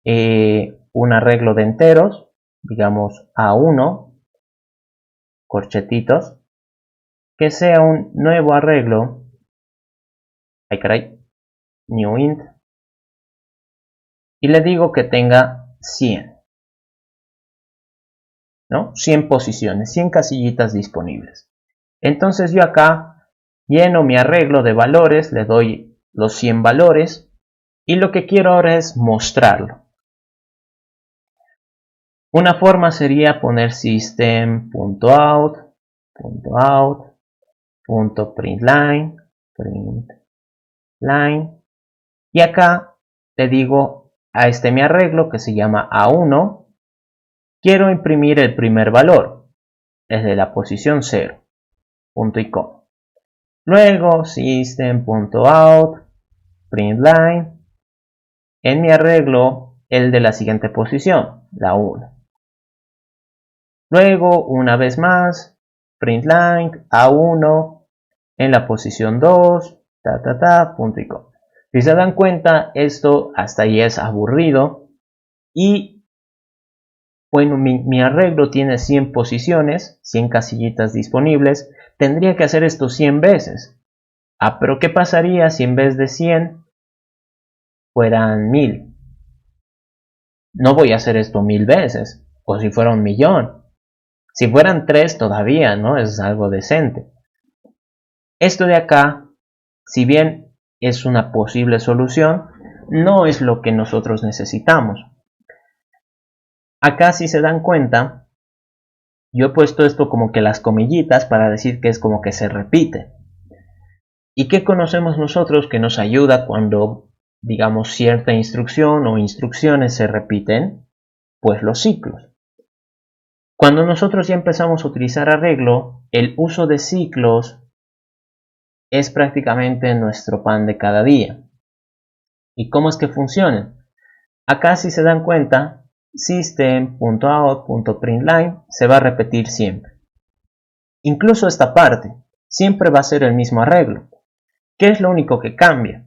un arreglo de enteros, digamos A1, corchetitos, que sea un nuevo arreglo, ay caray, new int, y le digo que tenga 100, ¿no? 100 posiciones, 100 casillitas disponibles. Entonces yo acá lleno mi arreglo de valores, le doy los 100 valores, y lo que quiero ahora es mostrarlo. Una forma sería poner system.out.println, y acá le digo a este mi arreglo que se llama A1, quiero imprimir el primer valor, desde la posición 0, punto y coma. Luego system.out.println, en mi arreglo el de la siguiente posición, la 1. Luego, una vez más, println A1 en la posición 2, punto y coma. Si se dan cuenta, esto hasta ahí es aburrido. Y bueno, mi arreglo tiene 100 posiciones, 100 casillitas disponibles. Tendría que hacer esto 100 veces. Ah, pero ¿qué pasaría si en vez de 100 fueran 1000? No voy a hacer esto 1000 veces. O si fuera 1.000.000. Si fueran 3 todavía, ¿no? Es algo decente. Esto de acá, si bien es una posible solución, no es lo que nosotros necesitamos. Acá, si se dan cuenta, yo he puesto esto como que las comillitas para decir que es como que se repite. ¿Y qué conocemos nosotros que nos ayuda cuando, digamos, cierta instrucción o instrucciones se repiten? Pues los ciclos. Cuando nosotros ya empezamos a utilizar arreglo, el uso de ciclos es prácticamente nuestro pan de cada día. ¿Y cómo es que funcionan? Acá, si se dan cuenta, system.out.println se va a repetir siempre. Incluso esta parte siempre va a ser el mismo arreglo. ¿Qué es lo único que cambia?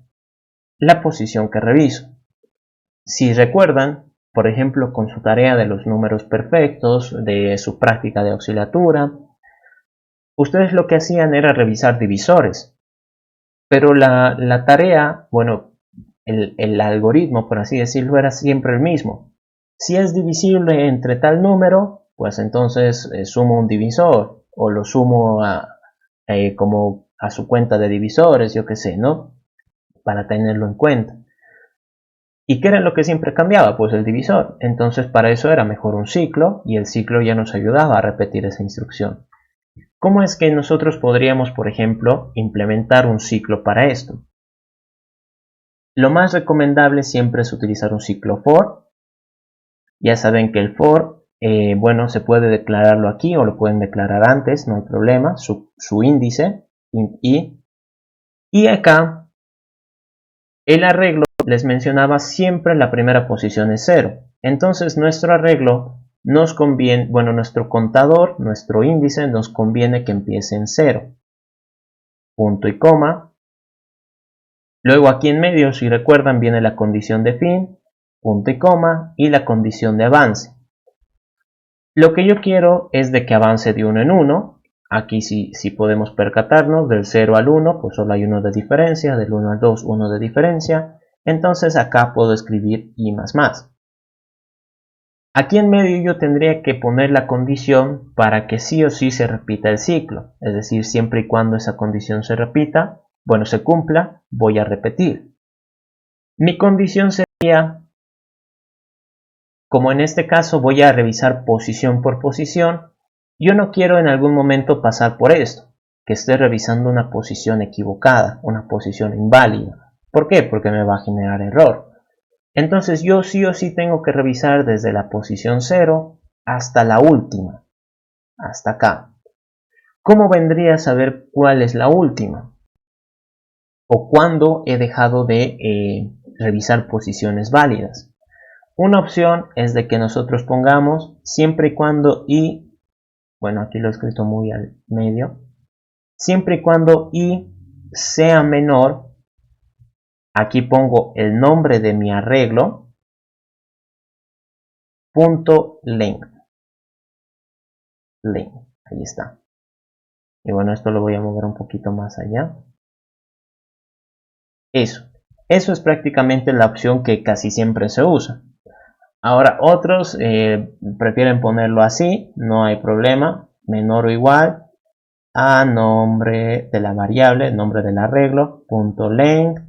La posición que reviso. Si recuerdan, por ejemplo, con su tarea de los números perfectos, de su práctica de auxiliatura, ustedes lo que hacían era revisar divisores. Pero la tarea, bueno, el algoritmo, por así decirlo, era siempre el mismo. Si es divisible entre tal número, pues entonces sumo un divisor o lo sumo como a su cuenta de divisores, yo qué sé, ¿no? Para tenerlo en cuenta. ¿Y qué era lo que siempre cambiaba? Pues el divisor. Entonces para eso era mejor un ciclo y el ciclo ya nos ayudaba a repetir esa instrucción. ¿Cómo es que nosotros podríamos, por ejemplo, implementar un ciclo para esto? Lo más recomendable siempre es utilizar un ciclo for. Ya saben que el for, bueno, se puede declararlo aquí o lo pueden declarar antes, no hay problema, su índice, int i. Y acá, el arreglo, les mencionaba, siempre la primera posición es 0. Entonces nuestro arreglo nos conviene, bueno, nuestro contador, nuestro índice nos conviene que empiece en 0. Punto y coma. Luego aquí en medio, si recuerdan, viene la condición de fin, punto y coma, y la condición de avance. Lo que yo quiero es de que avance de 1 en 1. Aquí sí podemos percatarnos, del 0 al 1, pues solo hay 1 de diferencia, del 1 al 2, 1 de diferencia. Entonces acá puedo escribir i más más. Aquí en medio yo tendría que poner la condición para que sí o sí se repita el ciclo. Es decir, siempre y cuando esa condición se repita, bueno, se cumpla, voy a repetir. Mi condición sería, como en este caso voy a revisar posición por posición, yo no quiero en algún momento pasar por esto, que esté revisando una posición equivocada, una posición inválida. ¿Por qué? Porque me va a generar error. Entonces yo sí o sí tengo que revisar desde la posición 0 hasta la última, hasta acá. ¿Cómo vendría a saber cuál es la última? ¿O cuándo he dejado de revisar posiciones válidas? Una opción es de que nosotros pongamos siempre y cuando i, bueno, aquí lo he escrito muy al medio, siempre y cuando i sea menor, aquí pongo el nombre de mi arreglo, punto length, ahí está. Y bueno, esto lo voy a mover un poquito más allá. Eso es prácticamente la opción que casi siempre se usa. Ahora otros prefieren ponerlo así, no hay problema, menor o igual a nombre de la variable, nombre del arreglo, punto length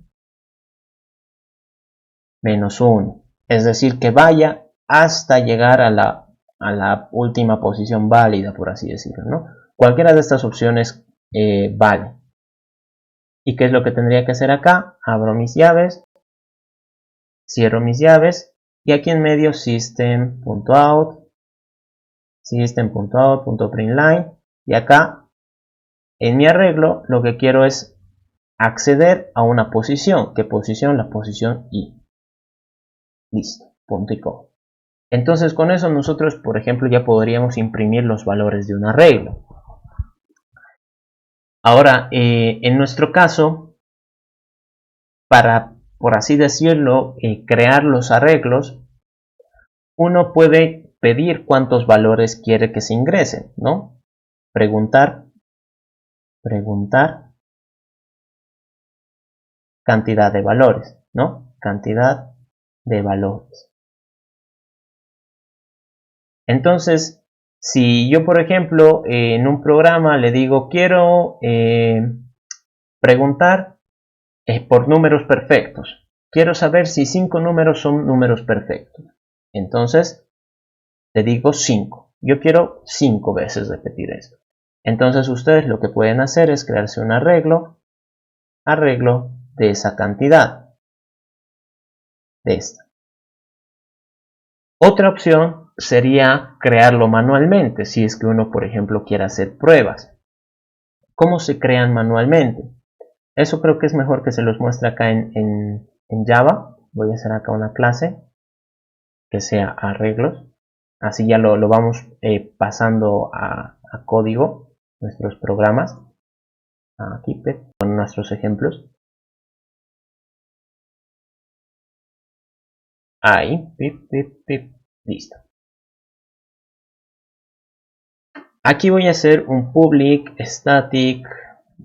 menos 1. Es decir, que vaya hasta llegar a la última posición válida, por así decirlo, ¿no? Cualquiera de estas opciones vale. ¿Y qué es lo que tendría que hacer acá? Abro mis llaves, cierro mis llaves y aquí en medio system.out, system.out.println y acá en mi arreglo lo que quiero es acceder a una posición. ¿Qué posición? La posición i. Listo, punto y coma. Entonces con eso nosotros, por ejemplo, ya podríamos imprimir los valores de un arreglo. Ahora, en nuestro caso, para, por así decirlo, crear los arreglos, uno puede pedir cuántos valores quiere que se ingresen, ¿no? Preguntar, cantidad de valores, ¿no? Cantidad de valores. Entonces, si yo, por ejemplo, en un programa le digo quiero preguntar por números perfectos, quiero saber si 5 números son números perfectos, entonces le digo 5. Yo quiero 5 veces repetir esto. Entonces ustedes lo que pueden hacer es crearse un arreglo de esa cantidad, de esta. Otra opción sería crearlo manualmente, si es que uno, por ejemplo, quiere hacer pruebas. ¿Cómo se crean manualmente? Eso creo que es mejor que se los muestre acá en Java. Voy a hacer acá una clase que sea arreglos. Así ya lo vamos pasando a código, nuestros programas. Aquí con nuestros ejemplos. Ahí, listo. Aquí voy a hacer un public static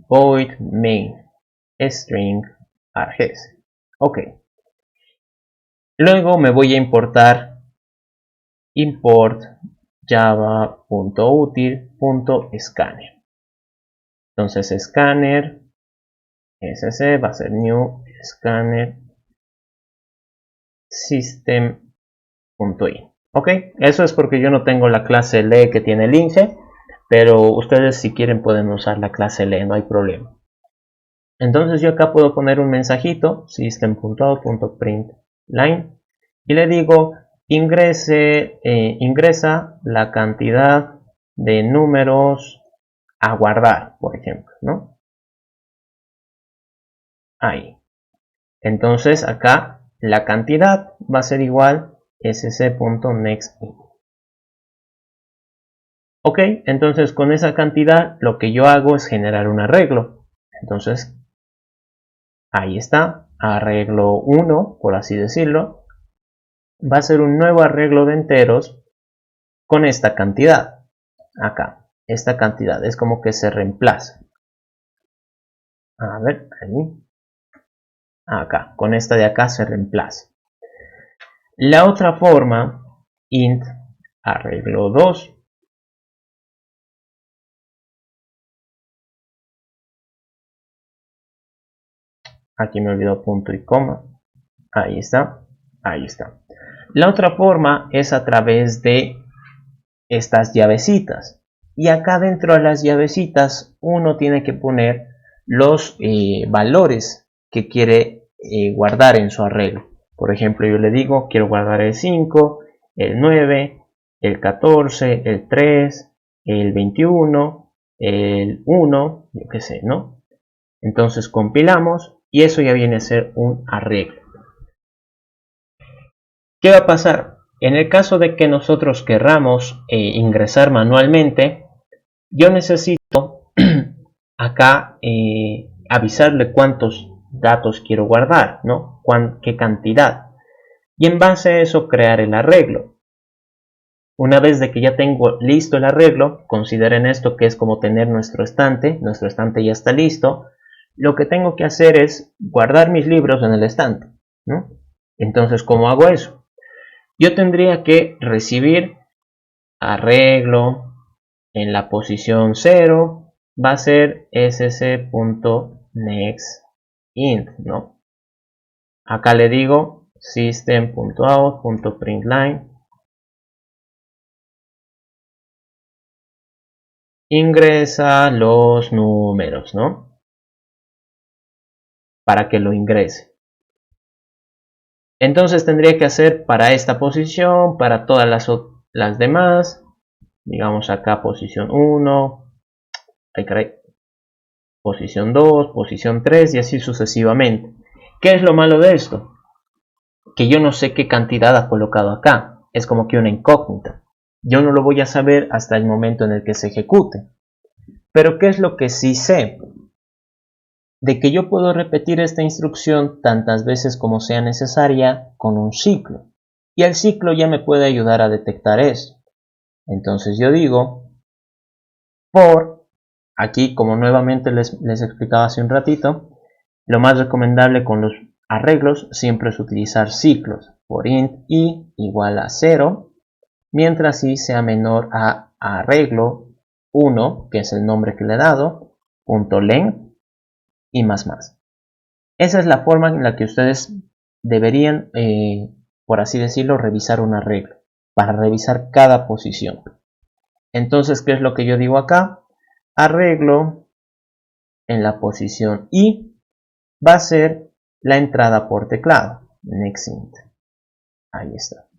void main string args. Ok, Luego me voy a importar import java.util.scanner. Entonces scanner sc va a ser new scanner system.in. Ok, eso es porque yo no tengo la clase lee que tiene el INGE, pero ustedes si quieren pueden usar la clase lee, no hay problema. Entonces yo acá puedo poner un mensajito system.out.println y le digo ingresa la cantidad de números a guardar, por ejemplo, ¿no? Ahí. Entonces acá la cantidad va a ser igual sc.nextInt. Ok, entonces con esa cantidad lo que yo hago es generar un arreglo. Entonces ahí está, arreglo 1, por así decirlo. Va a ser un nuevo arreglo de enteros con esta cantidad. Acá, esta cantidad es como que se reemplaza. A ver, ahí. Acá, con esta de acá se reemplaza. La otra forma, int arreglo 2. Aquí me olvidó punto y coma. Ahí está, ahí está. La otra forma es a través de estas llavecitas. Y acá dentro de las llavecitas uno tiene que poner los valores que quiere guardar en su arreglo. Por ejemplo, yo le digo, quiero guardar el 5, el 9, el 14, el 3, el 21, el 1, yo qué sé, ¿no? Entonces compilamos y eso ya viene a ser un arreglo. ¿Qué va a pasar? En el caso de que nosotros querramos ingresar manualmente, yo necesito acá avisarle cuántos datos quiero guardar, ¿no? ¿Qué cantidad? Y en base a eso crear el arreglo. Una vez de que ya tengo listo el arreglo, consideren esto que es como tener nuestro estante ya está listo, lo que tengo que hacer es guardar mis libros en el estante, ¿no? Entonces, ¿cómo hago eso? Yo tendría que recibir arreglo en la posición 0, va a ser sc.nextInt, ¿no? Acá le digo system.out.println ingresa los números, ¿no? Para que lo ingrese. Entonces tendría que hacer para esta posición, para todas las demás, digamos acá posición 1, posición 2, posición 3 y así sucesivamente. ¿Qué es lo malo de esto? Que yo no sé qué cantidad ha colocado acá. Es como que una incógnita. Yo no lo voy a saber hasta el momento en el que se ejecute. Pero ¿qué es lo que sí sé? De que yo puedo repetir esta instrucción tantas veces como sea necesaria con un ciclo. Y el ciclo ya me puede ayudar a detectar eso. Entonces yo digo, por, aquí como nuevamente les explicaba hace un ratito, lo más recomendable con los arreglos siempre es utilizar ciclos. Por int i igual a 0, mientras i sea menor a arreglo 1, que es el nombre que le he dado, punto length y más. Esa es la forma en la que ustedes deberían, por así decirlo, revisar un arreglo, para revisar cada posición. Entonces, ¿qué es lo que yo digo acá? Arreglo en la posición i va a ser la entrada por teclado, nextInt. Ahí está.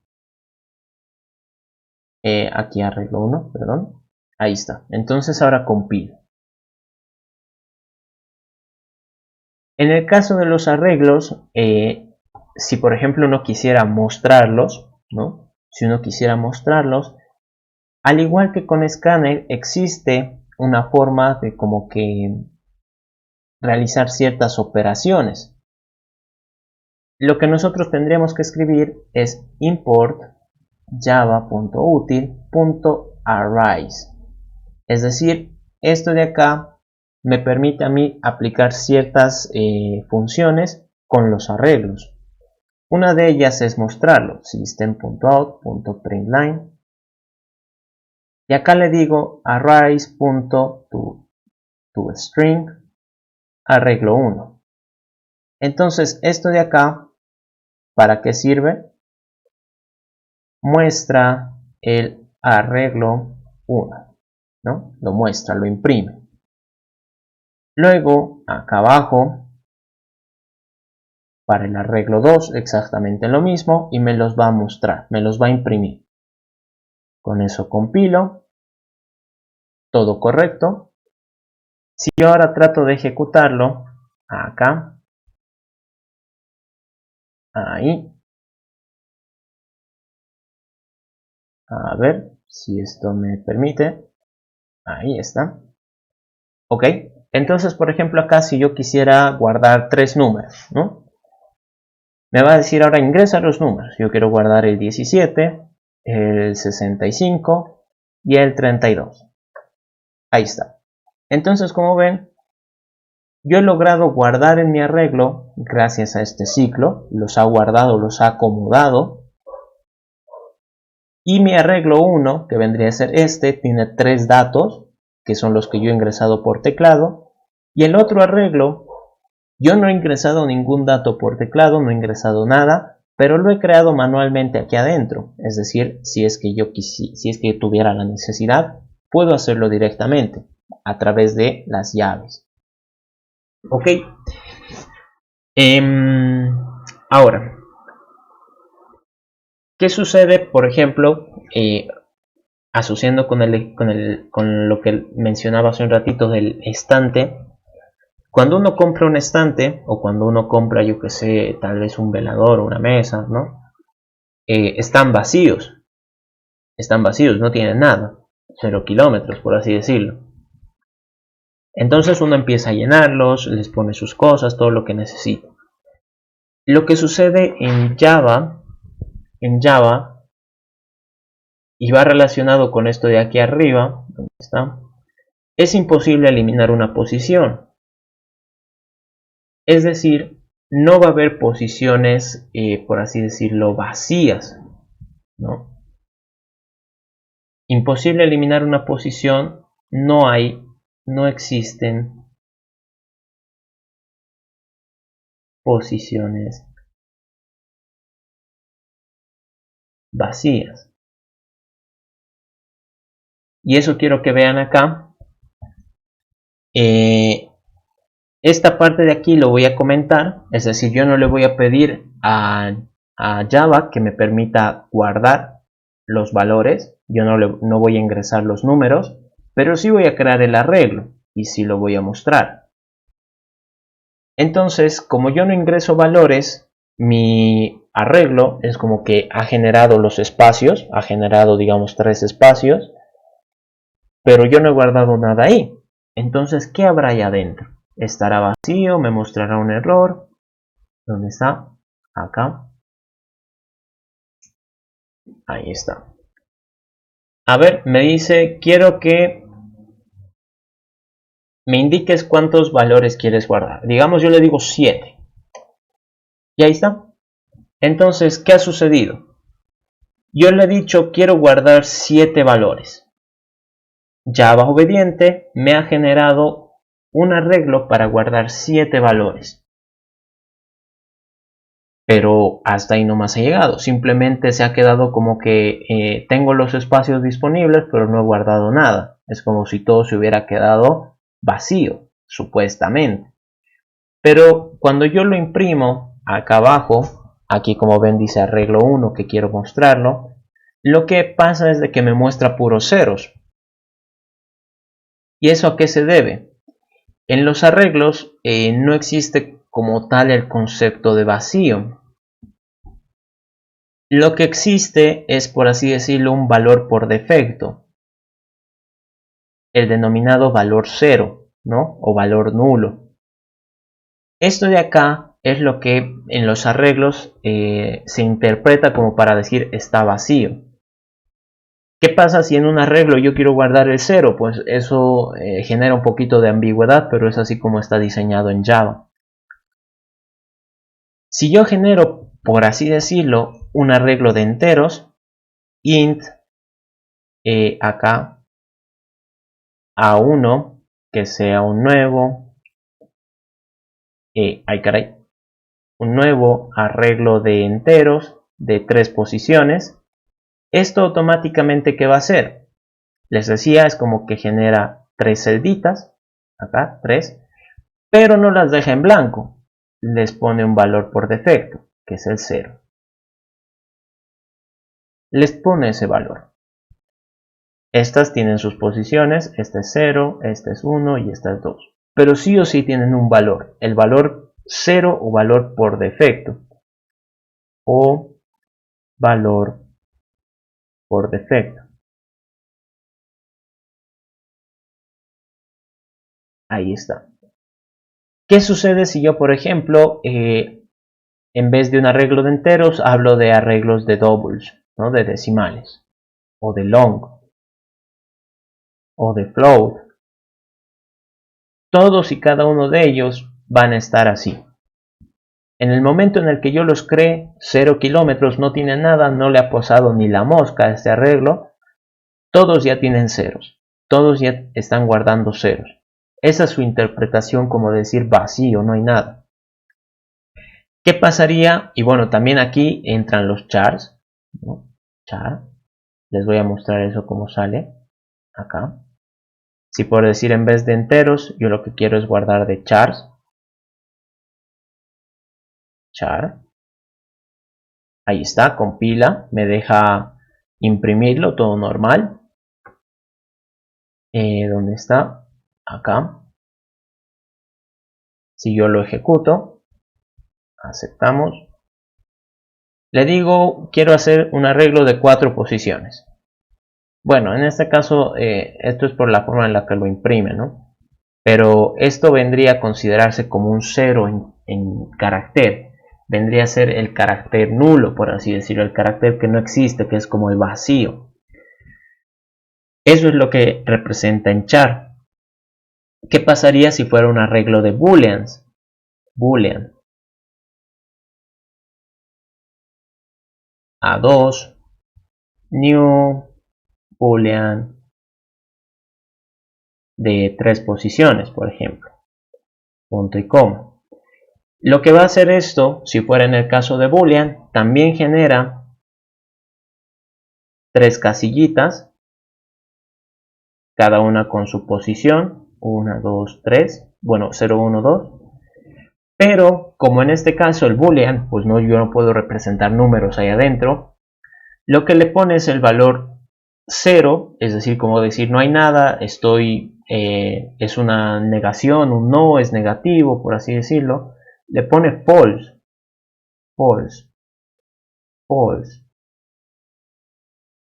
Aquí arreglo 1, perdón. Ahí está. Entonces ahora compilo. En el caso de los arreglos, si por ejemplo uno quisiera mostrarlos, ¿no? Si uno quisiera mostrarlos, al igual que con Scanner, existe una forma de como que realizar ciertas operaciones. Lo que nosotros tendríamos que escribir es import java.util.arrays. Es decir, esto de acá me permite a mí aplicar ciertas funciones con los arreglos. Una de ellas es mostrarlo, system.out.println, y acá le digo arrays.toString arreglo 1. Entonces esto de acá, ¿para qué sirve? Muestra el arreglo 1, ¿no? Lo muestra, lo imprime. Luego, acá abajo, para el arreglo 2, exactamente lo mismo, y me los va a mostrar, me los va a imprimir. Con eso compilo, todo correcto. Si yo ahora trato de ejecutarlo, acá, ahí, a ver si esto me permite, ahí está. Ok, entonces por ejemplo acá si yo quisiera guardar 3 números, ¿no? Me va a decir ahora ingresa los números. Yo quiero guardar el 17, el 65 y el 32. Ahí está. Entonces, como ven, yo he logrado guardar en mi arreglo, gracias a este ciclo, los ha guardado, los ha acomodado. Y mi arreglo 1, que vendría a ser este, tiene 3 datos, que son los que yo he ingresado por teclado. Y el otro arreglo, yo no he ingresado ningún dato por teclado, no he ingresado nada, pero lo he creado manualmente aquí adentro. Es decir, si es que tuviera la necesidad, puedo hacerlo directamente a través de las llaves. Ok. Ahora, ¿qué sucede, por ejemplo, asociando con lo que mencionaba hace un ratito del estante? Cuando uno compra un estante, o cuando uno compra, yo que sé, tal vez un velador o una mesa, ¿no? Están vacíos, no tienen nada, 0 kilómetros, por así decirlo. Entonces uno empieza a llenarlos, les pone sus cosas, todo lo que necesita. Lo que sucede en Java, y va relacionado con esto de aquí arriba, ¿dónde está? Es imposible eliminar una posición. Es decir, no va a haber posiciones, por así decirlo, vacías, ¿no? Imposible eliminar una posición, no existen posiciones vacías. Y eso quiero que vean acá. Esta parte de aquí lo voy a comentar, es decir, yo no le voy a pedir a Java que me permita guardar los valores, yo no voy a ingresar los números, pero sí voy a crear el arreglo y sí lo voy a mostrar. Entonces, como yo no ingreso valores, mi arreglo es como que ha generado los espacios, ha generado digamos 3 espacios, pero yo no he guardado nada ahí. Entonces, ¿qué habrá ahí adentro? Estará vacío, me mostrará un error. ¿Dónde está? Acá. Ahí está. A ver, me dice, quiero que me indiques cuántos valores quieres guardar. Digamos, yo le digo 7. Y ahí está. Entonces, ¿qué ha sucedido? Yo le he dicho, quiero guardar 7 valores. Java obediente me ha generado un arreglo para guardar 7 valores. Pero hasta ahí no más ha llegado, simplemente se ha quedado como que tengo los espacios disponibles pero no he guardado nada, es como si todo se hubiera quedado vacío, supuestamente. Pero cuando yo lo imprimo acá abajo, aquí como ven dice arreglo 1 que quiero mostrarlo, lo que pasa es de que me muestra puros ceros. ¿Y eso a qué se debe? En los arreglos no existe como tal el concepto de vacío. Lo que existe es, por así decirlo, un valor por defecto, el denominado valor cero, ¿no? O valor nulo. Esto de acá es lo que en los arreglos se interpreta como para decir está vacío. ¿Qué pasa si en un arreglo yo quiero guardar el cero? Pues eso genera un poquito de ambigüedad, pero es así como está diseñado en Java. Si yo genero por así decirlo, un arreglo de enteros, int, acá, A1, que sea un nuevo, un nuevo arreglo de enteros de 3 posiciones. Esto automáticamente, ¿qué va a hacer? Les decía, es como que genera 3 celditas, acá 3, pero no las deja en blanco, les pone un valor por defecto, que es el 0. Les pone ese valor. Estas tienen sus posiciones, este es 0, este es 1 y este es 2. Pero sí o sí tienen un valor, el valor 0 o valor por defecto. O valor por defecto. Ahí está. ¿Qué sucede si yo, por ejemplo, en vez de un arreglo de enteros, hablo de arreglos de doubles, ¿no? De decimales, o de long, o de float? Todos y cada uno de ellos van a estar así. En el momento en el que yo los cree, 0 kilómetros, no tiene nada, no le ha posado ni la mosca a este arreglo, todos ya tienen ceros, todos ya están guardando ceros. Esa es su interpretación, como decir vacío, no hay nada. ¿Qué pasaría? Y bueno, también aquí entran los chars, ¿no? Char. Les voy a mostrar eso como sale acá. Si por decir en vez de enteros, yo lo que quiero es guardar de chars. Char. Ahí está, compila, me deja imprimirlo, todo normal. ¿Dónde está? Acá. Si yo lo ejecuto, aceptamos. Le digo, quiero hacer un arreglo de 4 posiciones. Bueno, en este caso, esto es por la forma en la que lo imprime, ¿no? Pero esto vendría a considerarse como un 0 en carácter. Vendría a ser el carácter nulo, por así decirlo, el carácter que no existe, que es como el vacío. Eso es lo que representa en char. ¿Qué pasaría si fuera un arreglo de booleans? Boolean. A2, new, boolean de 3 posiciones, por ejemplo, punto y coma. Lo que va a hacer esto, si fuera en el caso de boolean, también genera 3 casillitas, cada una con su posición, 1, 2, 3, bueno, 0, 1, 2. Pero como en este caso el boolean, pues no, yo no puedo representar números ahí adentro, lo que le pone es el valor 0, es decir, como decir no hay nada, es una negación, un no, es negativo, por así decirlo. Le pone false, false, false,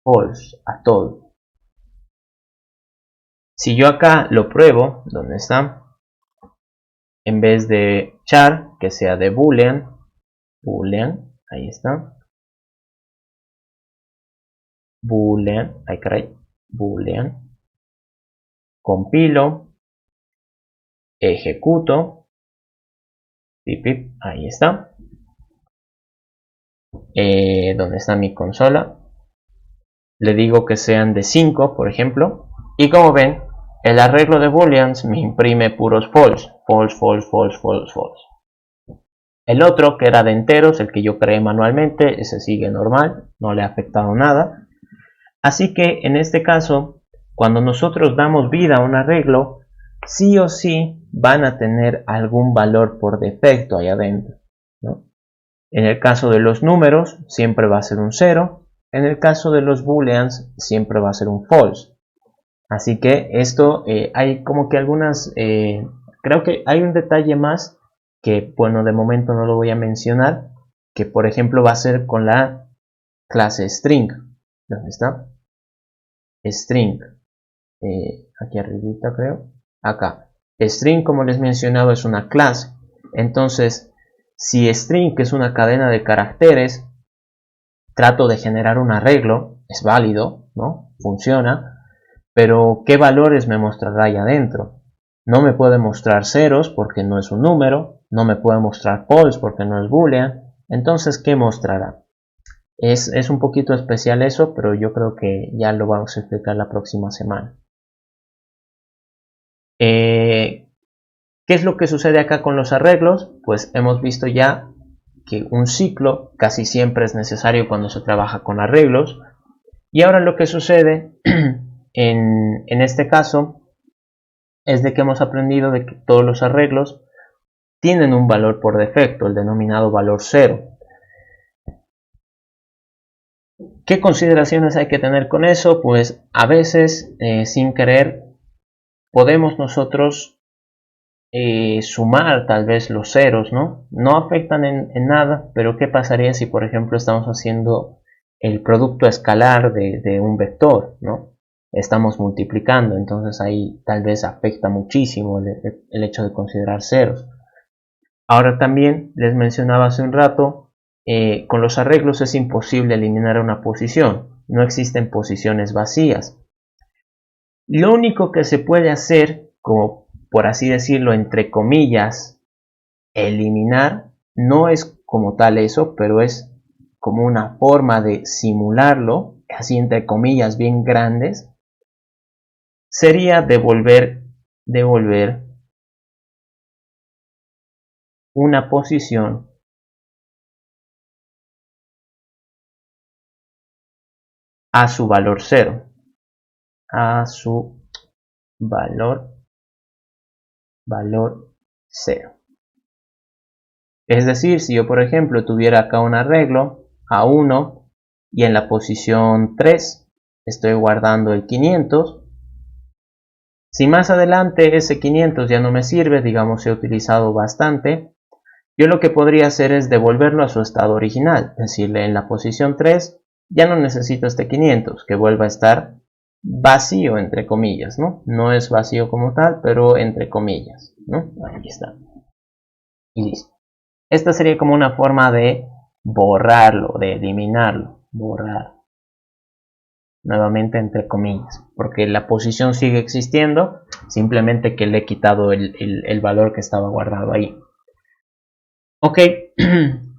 false a todo. Si yo acá lo pruebo, ¿dónde está? En vez de char, que sea de boolean, boolean, ahí está. Boolean, ay caray, boolean. Compilo, ejecuto, pip, pip, ahí está. ¿Dónde está mi consola? Le digo que sean de 5, por ejemplo. Y como ven, el arreglo de booleans me imprime puros false. False, false, false, false, false. El otro, que era de enteros, el que yo creé manualmente, ese sigue normal, no le ha afectado nada. Así que en este caso, cuando nosotros damos vida a un arreglo, sí o sí van a tener algún valor por defecto ahí adentro, ¿no? En el caso de los números, siempre va a ser un 0. En el caso de los booleans, siempre va a ser un false. Así que esto, hay como que algunas, creo que hay un detalle más que, bueno, de momento no lo voy a mencionar, que por ejemplo va a ser con la clase string. ¿Dónde está? String. Aquí arribita creo. Acá. String, como les mencionaba, es una clase. Entonces, si string, que es una cadena de caracteres, trato de generar un arreglo, es válido, ¿no? Funciona, pero ¿qué valores me mostrará ahí adentro? No me puede mostrar ceros porque no es un número, no me puede mostrar false porque no es boolean, Entonces, ¿qué mostrará? Es un poquito especial eso, pero yo creo que ya lo vamos a explicar la próxima semana. ¿Qué es lo que sucede acá con los arreglos? Pues hemos visto ya que un ciclo casi siempre es necesario cuando se trabaja con arreglos. Y ahora lo que sucede en este caso es de que hemos aprendido de que todos los arreglos tienen un valor por defecto, el denominado valor 0. ¿Qué consideraciones hay que tener con eso? Pues a veces, sin querer, podemos nosotros sumar tal vez los ceros, ¿no? No afectan en nada, pero ¿qué pasaría si, por ejemplo, estamos haciendo el producto escalar de un vector, ¿no? Estamos multiplicando, entonces ahí tal vez afecta muchísimo el hecho de considerar ceros. Ahora también les mencionaba hace un rato, con los arreglos es imposible eliminar una posición, no existen posiciones vacías. Lo único que se puede hacer, como por así decirlo, entre comillas, eliminar, no es como tal eso, pero es como una forma de simularlo, así entre comillas bien grandes, sería devolver una posición a su valor 0, a su valor 0. Es decir, si yo por ejemplo tuviera acá un arreglo a 1 y en la posición 3 estoy guardando el 500, si más adelante ese 500 ya no me sirve, digamos he utilizado bastante, yo lo que podría hacer es devolverlo a su estado original, decirle en la posición 3 ya no necesito este 500, que vuelva a estar vacío entre comillas, ¿no? No es vacío como tal, pero entre comillas, ¿no? Aquí está. Y listo. Esta sería como una forma de borrarlo, de eliminarlo, borrar. Nuevamente entre comillas, porque la posición sigue existiendo, simplemente que le he quitado el valor que estaba guardado ahí. Ok,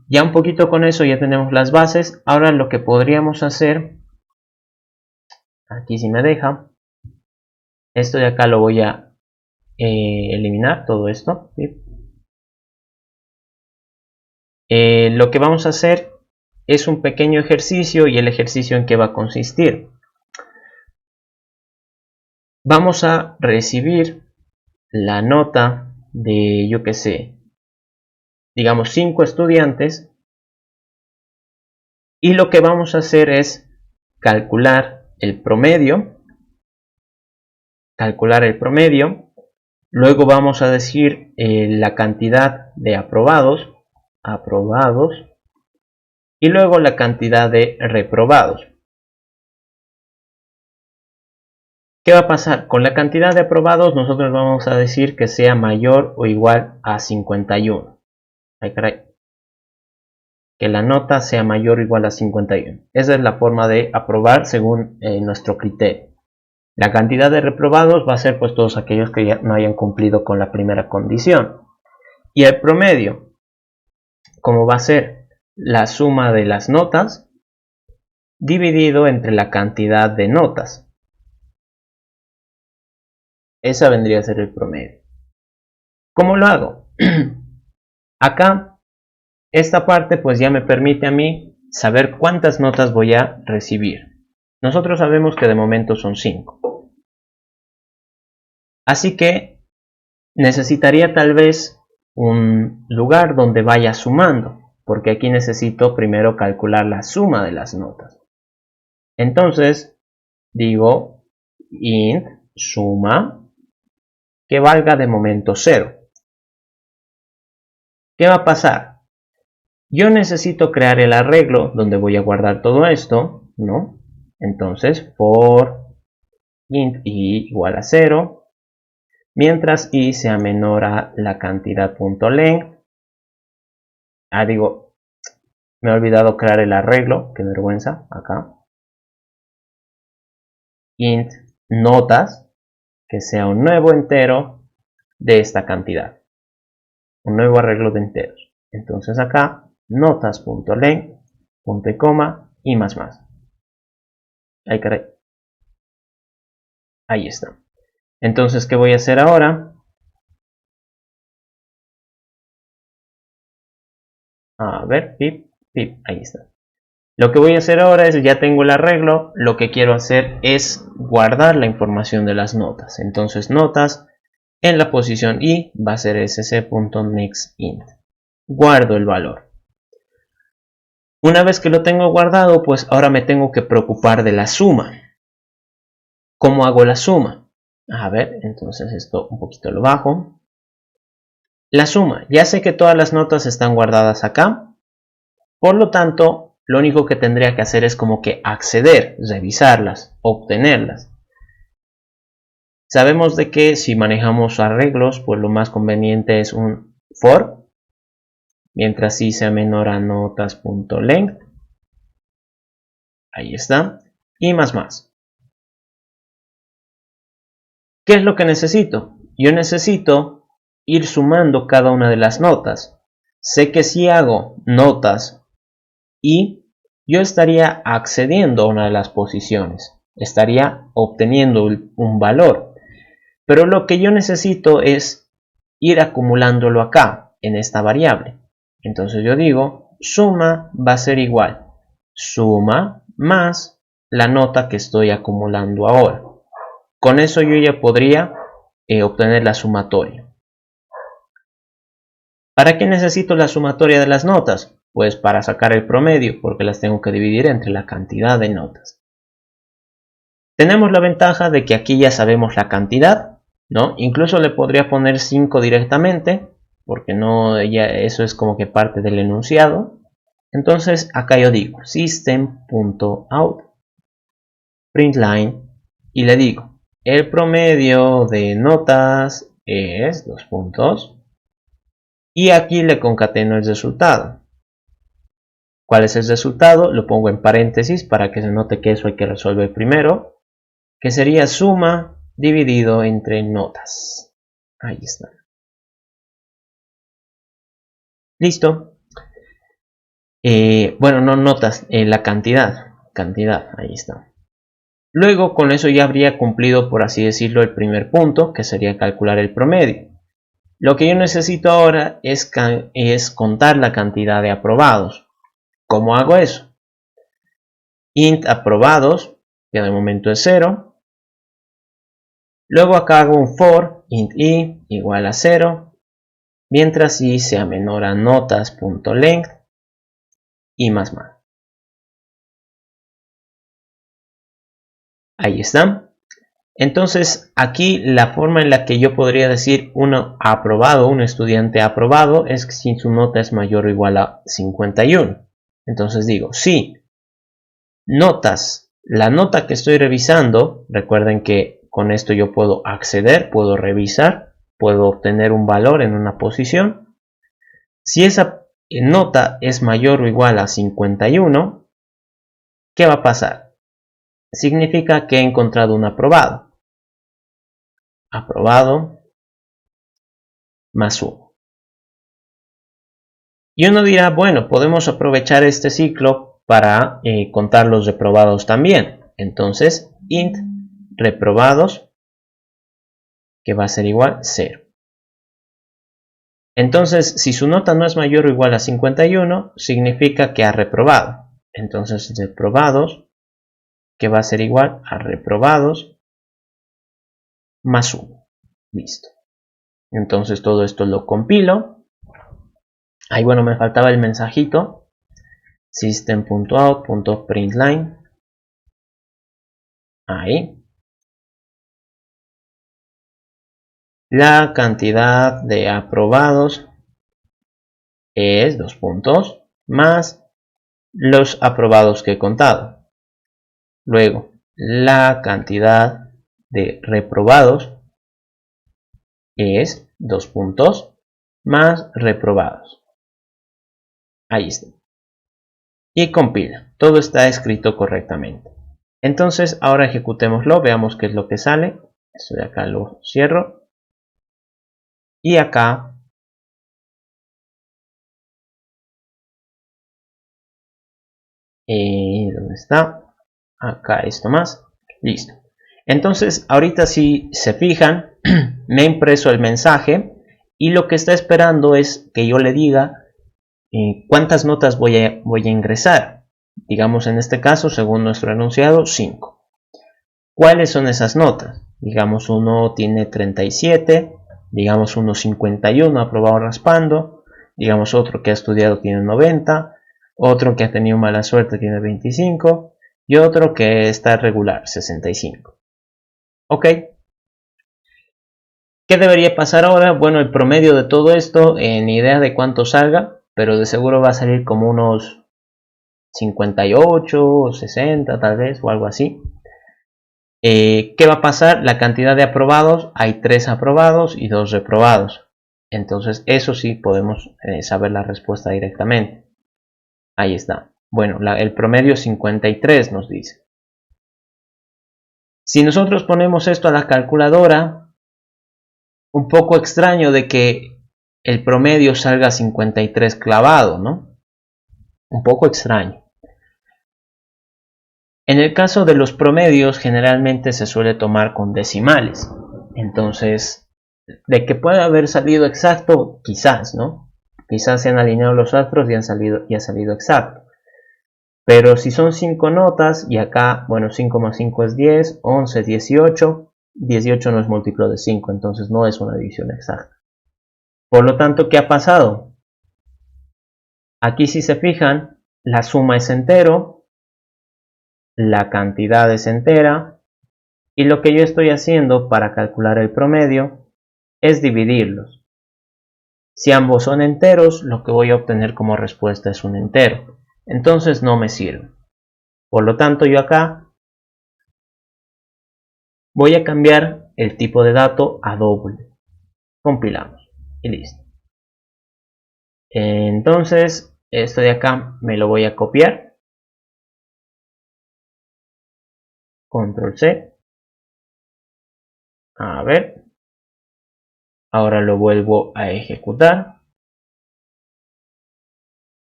ya un poquito con eso ya tenemos las bases. Ahora lo que podríamos hacer, aquí si me deja, esto de acá lo voy a eliminar, todo esto, ¿sí? Lo que vamos a hacer es un pequeño ejercicio, y el ejercicio en qué va a consistir. Vamos a recibir la nota de, yo que sé, digamos 5 estudiantes, y lo que vamos a hacer es calcular el promedio, luego vamos a decir la cantidad de aprobados, y luego la cantidad de reprobados. ¿Qué va a pasar? Con la cantidad de aprobados nosotros vamos a decir que sea mayor o igual a 51. Ay, caray. Que la nota sea mayor o igual a 51. Esa es la forma de aprobar según nuestro criterio. La cantidad de reprobados va a ser pues todos aquellos que ya no hayan cumplido con la primera condición. Y el promedio, como va a ser la suma de las notas dividido entre la cantidad de notas. Esa vendría a ser el promedio. ¿Cómo lo hago? Acá, esta parte pues ya me permite a mí saber cuántas notas voy a recibir. Nosotros sabemos que de momento son 5. Así que necesitaría tal vez un lugar donde vaya sumando, porque aquí necesito primero calcular la suma de las notas. Entonces digo int suma que valga de momento 0. ¿Qué va a pasar? Yo necesito crear el arreglo donde voy a guardar todo esto, ¿no? Entonces for int i igual a 0, mientras i sea menor a la cantidad .length. Digo, me he olvidado crear el arreglo, qué vergüenza, acá. Int notas, que sea un nuevo entero de esta cantidad. Un nuevo arreglo de enteros. Entonces acá notas.length, punto y coma y más. Ay, caray. Ahí está. Entonces, ¿qué voy a hacer ahora? A ver, pip, pip, ahí está. Lo que voy a hacer ahora es, ya tengo el arreglo, lo que quiero hacer es guardar la información de las notas. Entonces, notas en la posición i va a ser sc.nextInt. Guardo el valor. Una vez que lo tengo guardado, pues ahora me tengo que preocupar de la suma. ¿Cómo hago la suma? A ver, entonces esto un poquito lo bajo. La suma, ya sé que todas las notas están guardadas acá. Por lo tanto, lo único que tendría que hacer es como que acceder, revisarlas, obtenerlas. Sabemos de que si manejamos arreglos, pues lo más conveniente es un for, mientras i sea menor a notas.length. Ahí está. Y más. ¿Qué es lo que necesito? Yo necesito ir sumando cada una de las notas. Sé que si hago notas y yo estaría accediendo a una de las posiciones, estaría obteniendo un valor, pero lo que yo necesito es ir acumulándolo acá en esta variable. Entonces yo digo suma va a ser igual suma más la nota que estoy acumulando ahora. Con eso yo ya podría obtener la sumatoria. ¿Para qué necesito la sumatoria de las notas? Pues para sacar el promedio, porque las tengo que dividir entre la cantidad de notas. Tenemos la ventaja de que aquí ya sabemos la cantidad, ¿no? Incluso le podría poner 5 directamente, porque no, ya eso es como que parte del enunciado. Entonces acá yo digo system.out println y le digo el promedio de notas es 2 puntos y aquí le concateno el resultado. ¿Cuál es el resultado? Lo pongo en paréntesis para que se note que eso hay que resolver primero, que sería suma dividido entre notas. Ahí está. Listo. Bueno, no notas, la cantidad. Cantidad, ahí está. Luego con eso ya habría cumplido, por así decirlo, el primer punto, que sería calcular el promedio. Lo que yo necesito ahora es contar la cantidad de aprobados. ¿Cómo hago eso? Int aprobados, que de momento es 0. Luego acá hago un for, int i igual a 0, mientras i sea menor a notas.length y más. Ahí está. Entonces aquí la forma en la que yo podría decir uno aprobado, un estudiante aprobado, es que si su nota es mayor o igual a 51. Entonces digo, si notas, la nota que estoy revisando, recuerden que con esto yo puedo acceder, puedo revisar, puedo obtener un valor en una posición. Si esa nota es mayor o igual a 51, ¿qué va a pasar? Significa que he encontrado un aprobado. Aprobado más 1. Y uno dirá, bueno, podemos aprovechar este ciclo para contar los reprobados también. Entonces, int reprobados, que va a ser igual a 0. Entonces, si su nota no es mayor o igual a 51, significa que ha reprobado. Entonces, reprobados, que va a ser igual a reprobados más 1. Listo. Entonces, todo esto lo compilo. Ahí, bueno, me faltaba el mensajito. System.out.println. Ahí. La cantidad de aprobados es 2 puntos más los aprobados que he contado. Luego, la cantidad de reprobados es 2 puntos más reprobados. Ahí está. Y compila. Todo está escrito correctamente. Entonces, ahora ejecutémoslo. Veamos qué es lo que sale. Esto de acá lo cierro. Y acá ¿Dónde está? Acá esto más. Listo. Entonces, ahorita si se fijan, me ha impreso el mensaje y lo que está esperando es que yo le diga cuántas notas voy a ingresar. Digamos en este caso, según nuestro enunciado, 5. ¿Cuáles son esas notas? Digamos uno tiene 37, digamos uno 51 aprobado raspando, digamos otro que ha estudiado tiene 90, otro que ha tenido mala suerte tiene 25 y otro que está regular 65. ¿Ok? ¿Qué debería pasar ahora? Bueno, el promedio de todo esto, ni idea de cuánto salga, pero de seguro va a salir como unos 58 o 60 tal vez o algo así. ¿Qué va a pasar? La cantidad de aprobados, hay 3 aprobados y 2 reprobados. Entonces eso sí podemos saber la respuesta directamente. Ahí está. Bueno, el promedio 53 nos dice. Si nosotros ponemos esto a la calculadora, un poco extraño de que el promedio salga 53 clavado, ¿no? Un poco extraño. En el caso de los promedios generalmente se suele tomar con decimales. Entonces, de que puede haber salido exacto, quizás, ¿no? Quizás se han alineado los astros y ha salido exacto. Pero si son 5 notas, y acá, bueno, 5 más 5 es 10, 11, 18, 18 no es múltiplo de 5, entonces no es una división exacta. Por lo tanto, ¿qué ha pasado? Aquí si se fijan, la suma es entero, la cantidad es entera, y lo que yo estoy haciendo para calcular el promedio es dividirlos. Si ambos son enteros, lo que voy a obtener como respuesta es un entero. Entonces no me sirve. Por lo tanto, yo acá voy a cambiar el tipo de dato a doble. Compilamos y listo. Entonces, esto de acá me lo voy a copiar. Control C. A ver. Ahora lo vuelvo a ejecutar.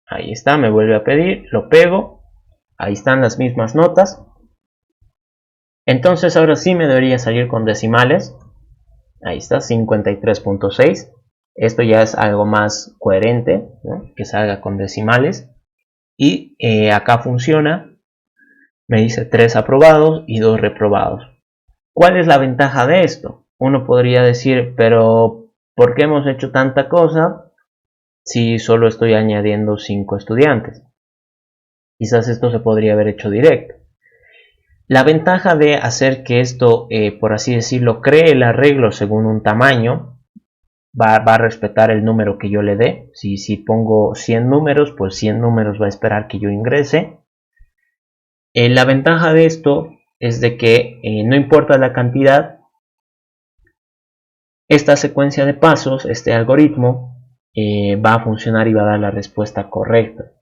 Ahí está, me vuelve a pedir, lo pego. Ahí están las mismas notas. Entonces ahora sí me debería salir con decimales. Ahí está, 53.6. Esto ya es algo más coherente, ¿no? Que salga con decimales. Y acá funciona. Me dice 3 aprobados y 2 reprobados. ¿Cuál es la ventaja de esto? Uno podría decir, pero ¿por qué hemos hecho tanta cosa si solo estoy añadiendo 5 estudiantes? Quizás esto se podría haber hecho directo. La ventaja de hacer que esto, por así decirlo, cree el arreglo según un tamaño, va a respetar el número que yo le dé. Si pongo 100 números, pues 100 números va a esperar que yo ingrese. La ventaja de esto es de que no importa la cantidad, esta secuencia de pasos, este algoritmo, va a funcionar y va a dar la respuesta correcta.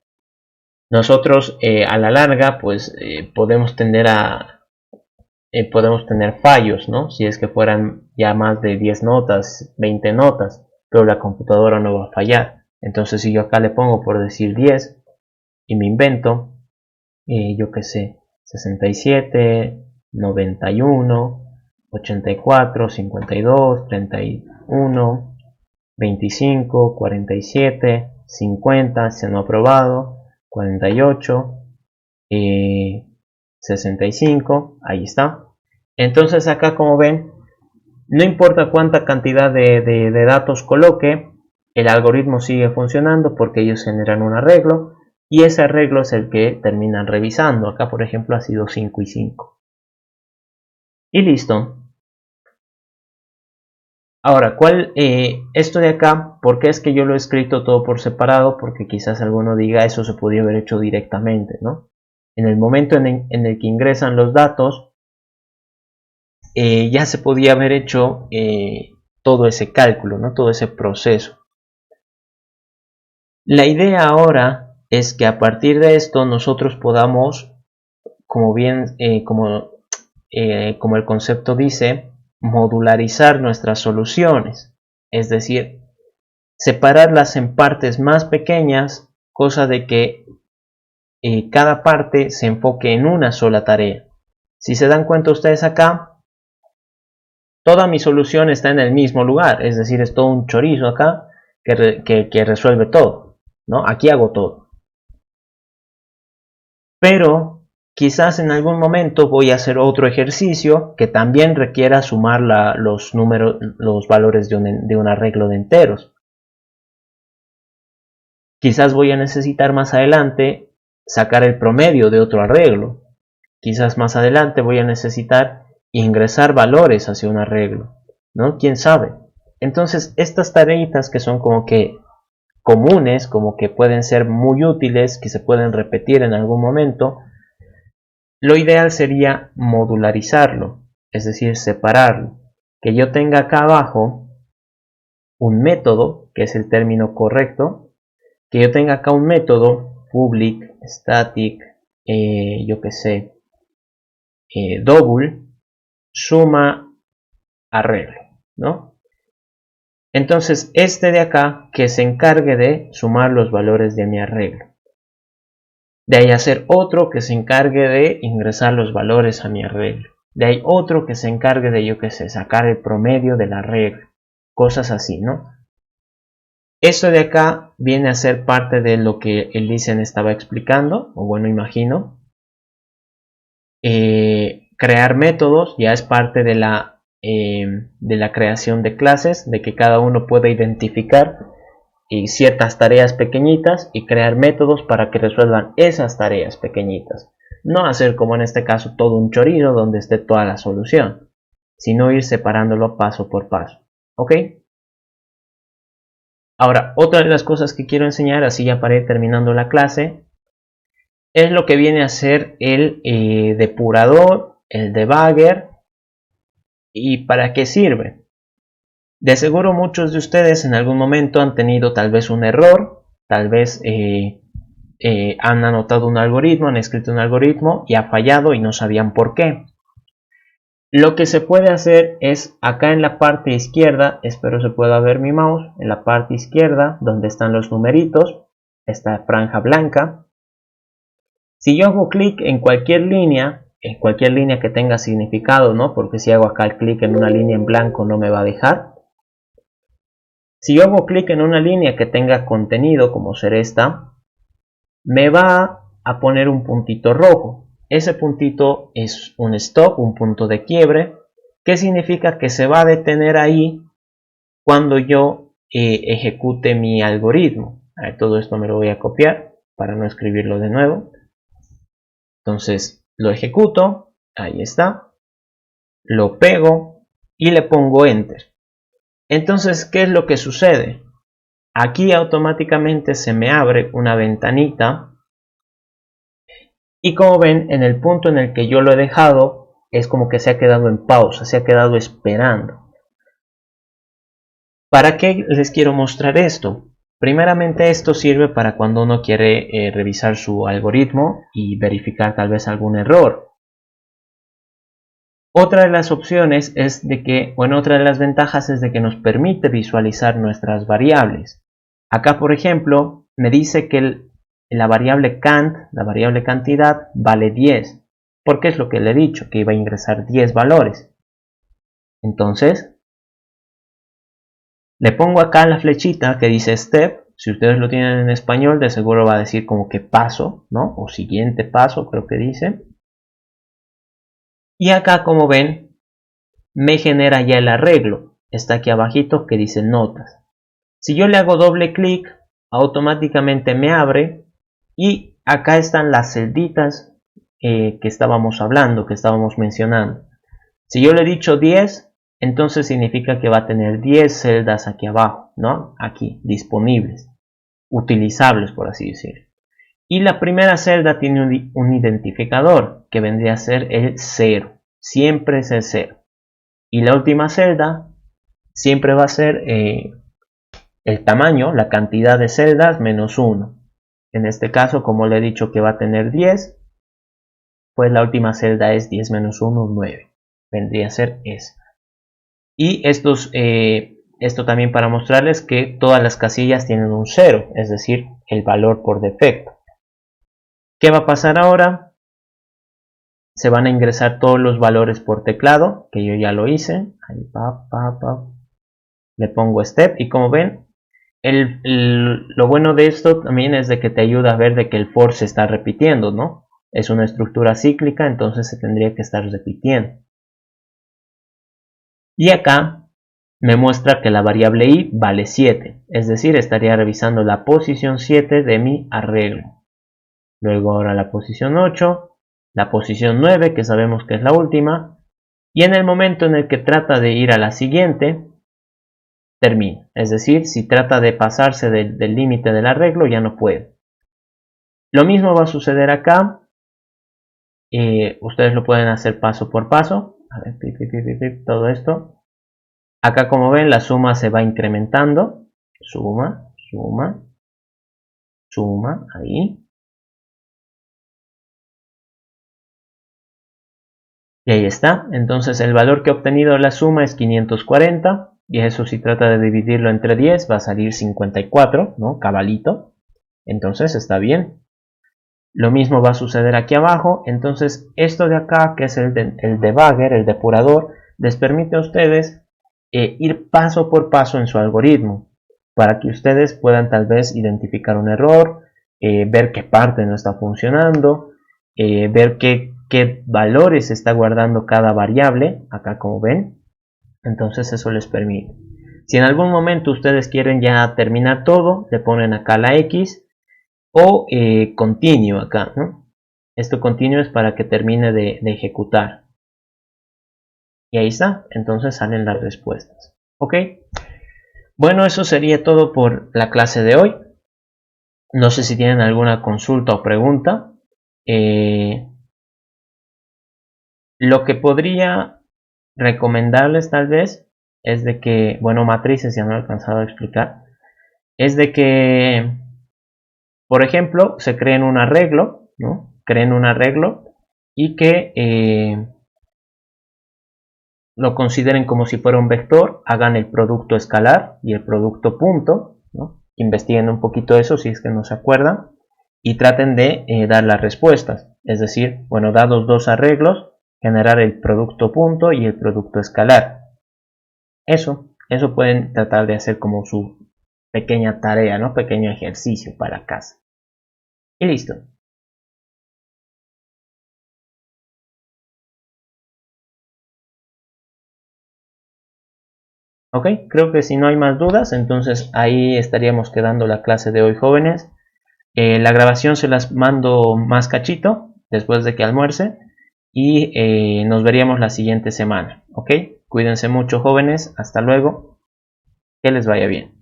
Nosotros a la larga pues podemos tener fallos, ¿no? Si es que fueran ya más de 10 notas, 20 notas, pero la computadora no va a fallar. Entonces si yo acá le pongo por decir 10 y me invento, yo que sé, 67, 91, 84, 52, 31, 25, 47, 50, se han aprobado, 48, 65, ahí está. Entonces acá, como ven, no importa cuánta cantidad de datos coloque, el algoritmo sigue funcionando porque ellos generan un arreglo y ese arreglo es el que terminan revisando. Acá por ejemplo ha sido 5 y 5 y listo. Ahora, esto de acá, ¿por qué es que yo lo he escrito todo por separado? Porque quizás alguno diga eso se podría haber hecho directamente, ¿no? En el momento en el que ingresan los datos, ya se podía haber hecho todo ese cálculo, ¿no? Todo ese proceso. La idea ahora es que a partir de esto nosotros podamos, como el concepto dice, modularizar nuestras soluciones, es decir, separarlas en partes más pequeñas, cosa de que cada parte se enfoque en una sola tarea. Si se dan cuenta ustedes acá, toda mi solución está en el mismo lugar, es decir, es todo un chorizo acá que resuelve todo, ¿no? Aquí hago todo. Pero quizás en algún momento voy a hacer otro ejercicio que también requiera sumar los números, los valores de un arreglo de enteros. Quizás voy a necesitar más adelante sacar el promedio de otro arreglo. Quizás más adelante voy a necesitar ingresar valores hacia un arreglo, ¿no? ¿Quién sabe? Entonces, estas tareitas que son como que comunes, como que pueden ser muy útiles, que se pueden repetir en algún momento, lo ideal sería modularizarlo, es decir, separarlo. Que yo tenga acá abajo un método, que es el término correcto, que yo tenga acá un método, public, static, yo que sé, double, suma, arreglo, ¿no? Entonces, este de acá que se encargue de sumar los valores de mi arreglo. De ahí hacer otro que se encargue de ingresar los valores a mi arreglo. De ahí otro que se encargue de, yo que sé, sacar el promedio del arreglo. Cosas así, ¿no? Esto de acá viene a ser parte de lo que el Listen estaba explicando, o bueno, imagino. Crear métodos ya es parte de la creación de clases, de que cada uno pueda identificar ciertas tareas pequeñitas y crear métodos para que resuelvan esas tareas pequeñitas. No hacer como en este caso todo un chorizo donde esté toda la solución, sino ir separándolo paso por paso. ¿Ok? Ahora, otra de las cosas que quiero enseñar, así ya para ir terminando la clase, es lo que viene a ser el depurador, el debugger y para qué sirve. De seguro muchos de ustedes en algún momento han tenido tal vez un error, tal vez han anotado un algoritmo, han escrito un algoritmo y ha fallado y no sabían por qué. Lo que se puede hacer es acá en la parte izquierda, espero se pueda ver mi mouse, en la parte izquierda donde están los numeritos, esta franja blanca. Si yo hago clic en cualquier línea que tenga significado, ¿no? Porque si hago acá el clic en una línea en blanco no me va a dejar. Si yo hago clic en una línea que tenga contenido, como ser esta, me va a poner un puntito rojo. Ese puntito es un stop, un punto de quiebre, que significa que se va a detener ahí cuando yo ejecute mi algoritmo. A ver, todo esto me lo voy a copiar para no escribirlo de nuevo. Entonces lo ejecuto, ahí está, lo pego y le pongo enter. Entonces, ¿qué es lo que sucede? Aquí automáticamente se me abre una ventanita y como ven, en el punto en el que yo lo he dejado, es como que se ha quedado en pausa, se ha quedado esperando. ¿Para qué les quiero mostrar esto? Primeramente esto sirve para cuando uno quiere revisar su algoritmo y verificar tal vez algún error. Otra de las opciones es de que, bueno, otra de las ventajas es de que nos permite visualizar nuestras variables. Acá, por ejemplo, me dice que la variable cant, la variable cantidad, vale 10. Porque es lo que le he dicho, que iba a ingresar 10 valores. Entonces, le pongo acá la flechita que dice step. Si ustedes lo tienen en español, de seguro va a decir como que paso, ¿no? O siguiente paso, creo que dice. Y acá, como ven, me genera ya el arreglo. Está aquí abajito que dice notas. Si yo le hago doble clic, automáticamente me abre y acá están las celditas que estábamos hablando, que estábamos mencionando. Si yo le he dicho 10, entonces significa que va a tener 10 celdas aquí abajo, ¿no? Aquí, disponibles, utilizables por así decirlo. Y la primera celda tiene un identificador que vendría a ser el 0. Siempre es el 0. Y la última celda siempre va a ser el tamaño, la cantidad de celdas menos 1. En este caso, como le he dicho que va a tener 10, pues la última celda es 10 menos 1, 9. Vendría a ser esa. Y esto también para mostrarles que todas las casillas tienen un 0, es decir, el valor por defecto. ¿Qué va a pasar ahora? Se van a ingresar todos los valores por teclado, que yo ya lo hice. Ahí, le pongo step y como ven, lo bueno de esto también es de que te ayuda a ver de que el for se está repitiendo, ¿no? Es una estructura cíclica, entonces se tendría que estar repitiendo. Y acá me muestra que la variable i vale 7, es decir, estaría revisando la posición 7 de mi arreglo. Luego ahora la posición 8, la posición 9, que sabemos que es la última, y en el momento en el que trata de ir a la siguiente, termina. Es decir, si trata de pasarse del límite del arreglo, ya no puede. Lo mismo va a suceder acá. Ustedes lo pueden hacer paso por paso. A ver, todo esto. Acá como ven la suma se va incrementando. Suma, suma, suma, ahí. Y ahí está. Entonces el valor que he obtenido de la suma es 540. Y eso si trata de dividirlo entre 10 va a salir 54, ¿no? Cabalito. Entonces está bien. Lo mismo va a suceder aquí abajo. Entonces esto de acá, que es el debugger, el depurador, les permite a ustedes ir paso por paso en su algoritmo, para que ustedes puedan tal vez identificar un error, ver qué parte no está funcionando, ver qué valores está guardando cada variable, acá como ven. Entonces eso les permite. Si en algún momento ustedes quieren ya terminar todo, le ponen acá la X o continue acá, ¿no? Esto continue es para que termine de ejecutar. Y ahí está, entonces salen las respuestas. ¿Ok? Bueno, eso sería todo por la clase de hoy. No sé si tienen alguna consulta o pregunta. Lo que podría recomendarles tal vez es de que, bueno, matrices ya no he alcanzado a explicar, es de que, por ejemplo, se creen un arreglo, ¿no? Creen un arreglo y que lo consideren como si fuera un vector, hagan el producto escalar y el producto punto, ¿no? Investiguen un poquito eso si es que no se acuerdan y traten de dar las respuestas, es decir, bueno, dados dos arreglos, generar el producto punto y el producto escalar. Eso pueden tratar de hacer como su pequeña tarea, ¿no? Pequeño ejercicio para casa. Y listo. Ok, creo que si no hay más dudas, entonces ahí estaríamos quedando la clase de hoy, jóvenes. La grabación se las mando más cachito después de que almuerce y nos veríamos la siguiente semana. Ok, cuídense mucho, jóvenes. Hasta luego. Que les vaya bien.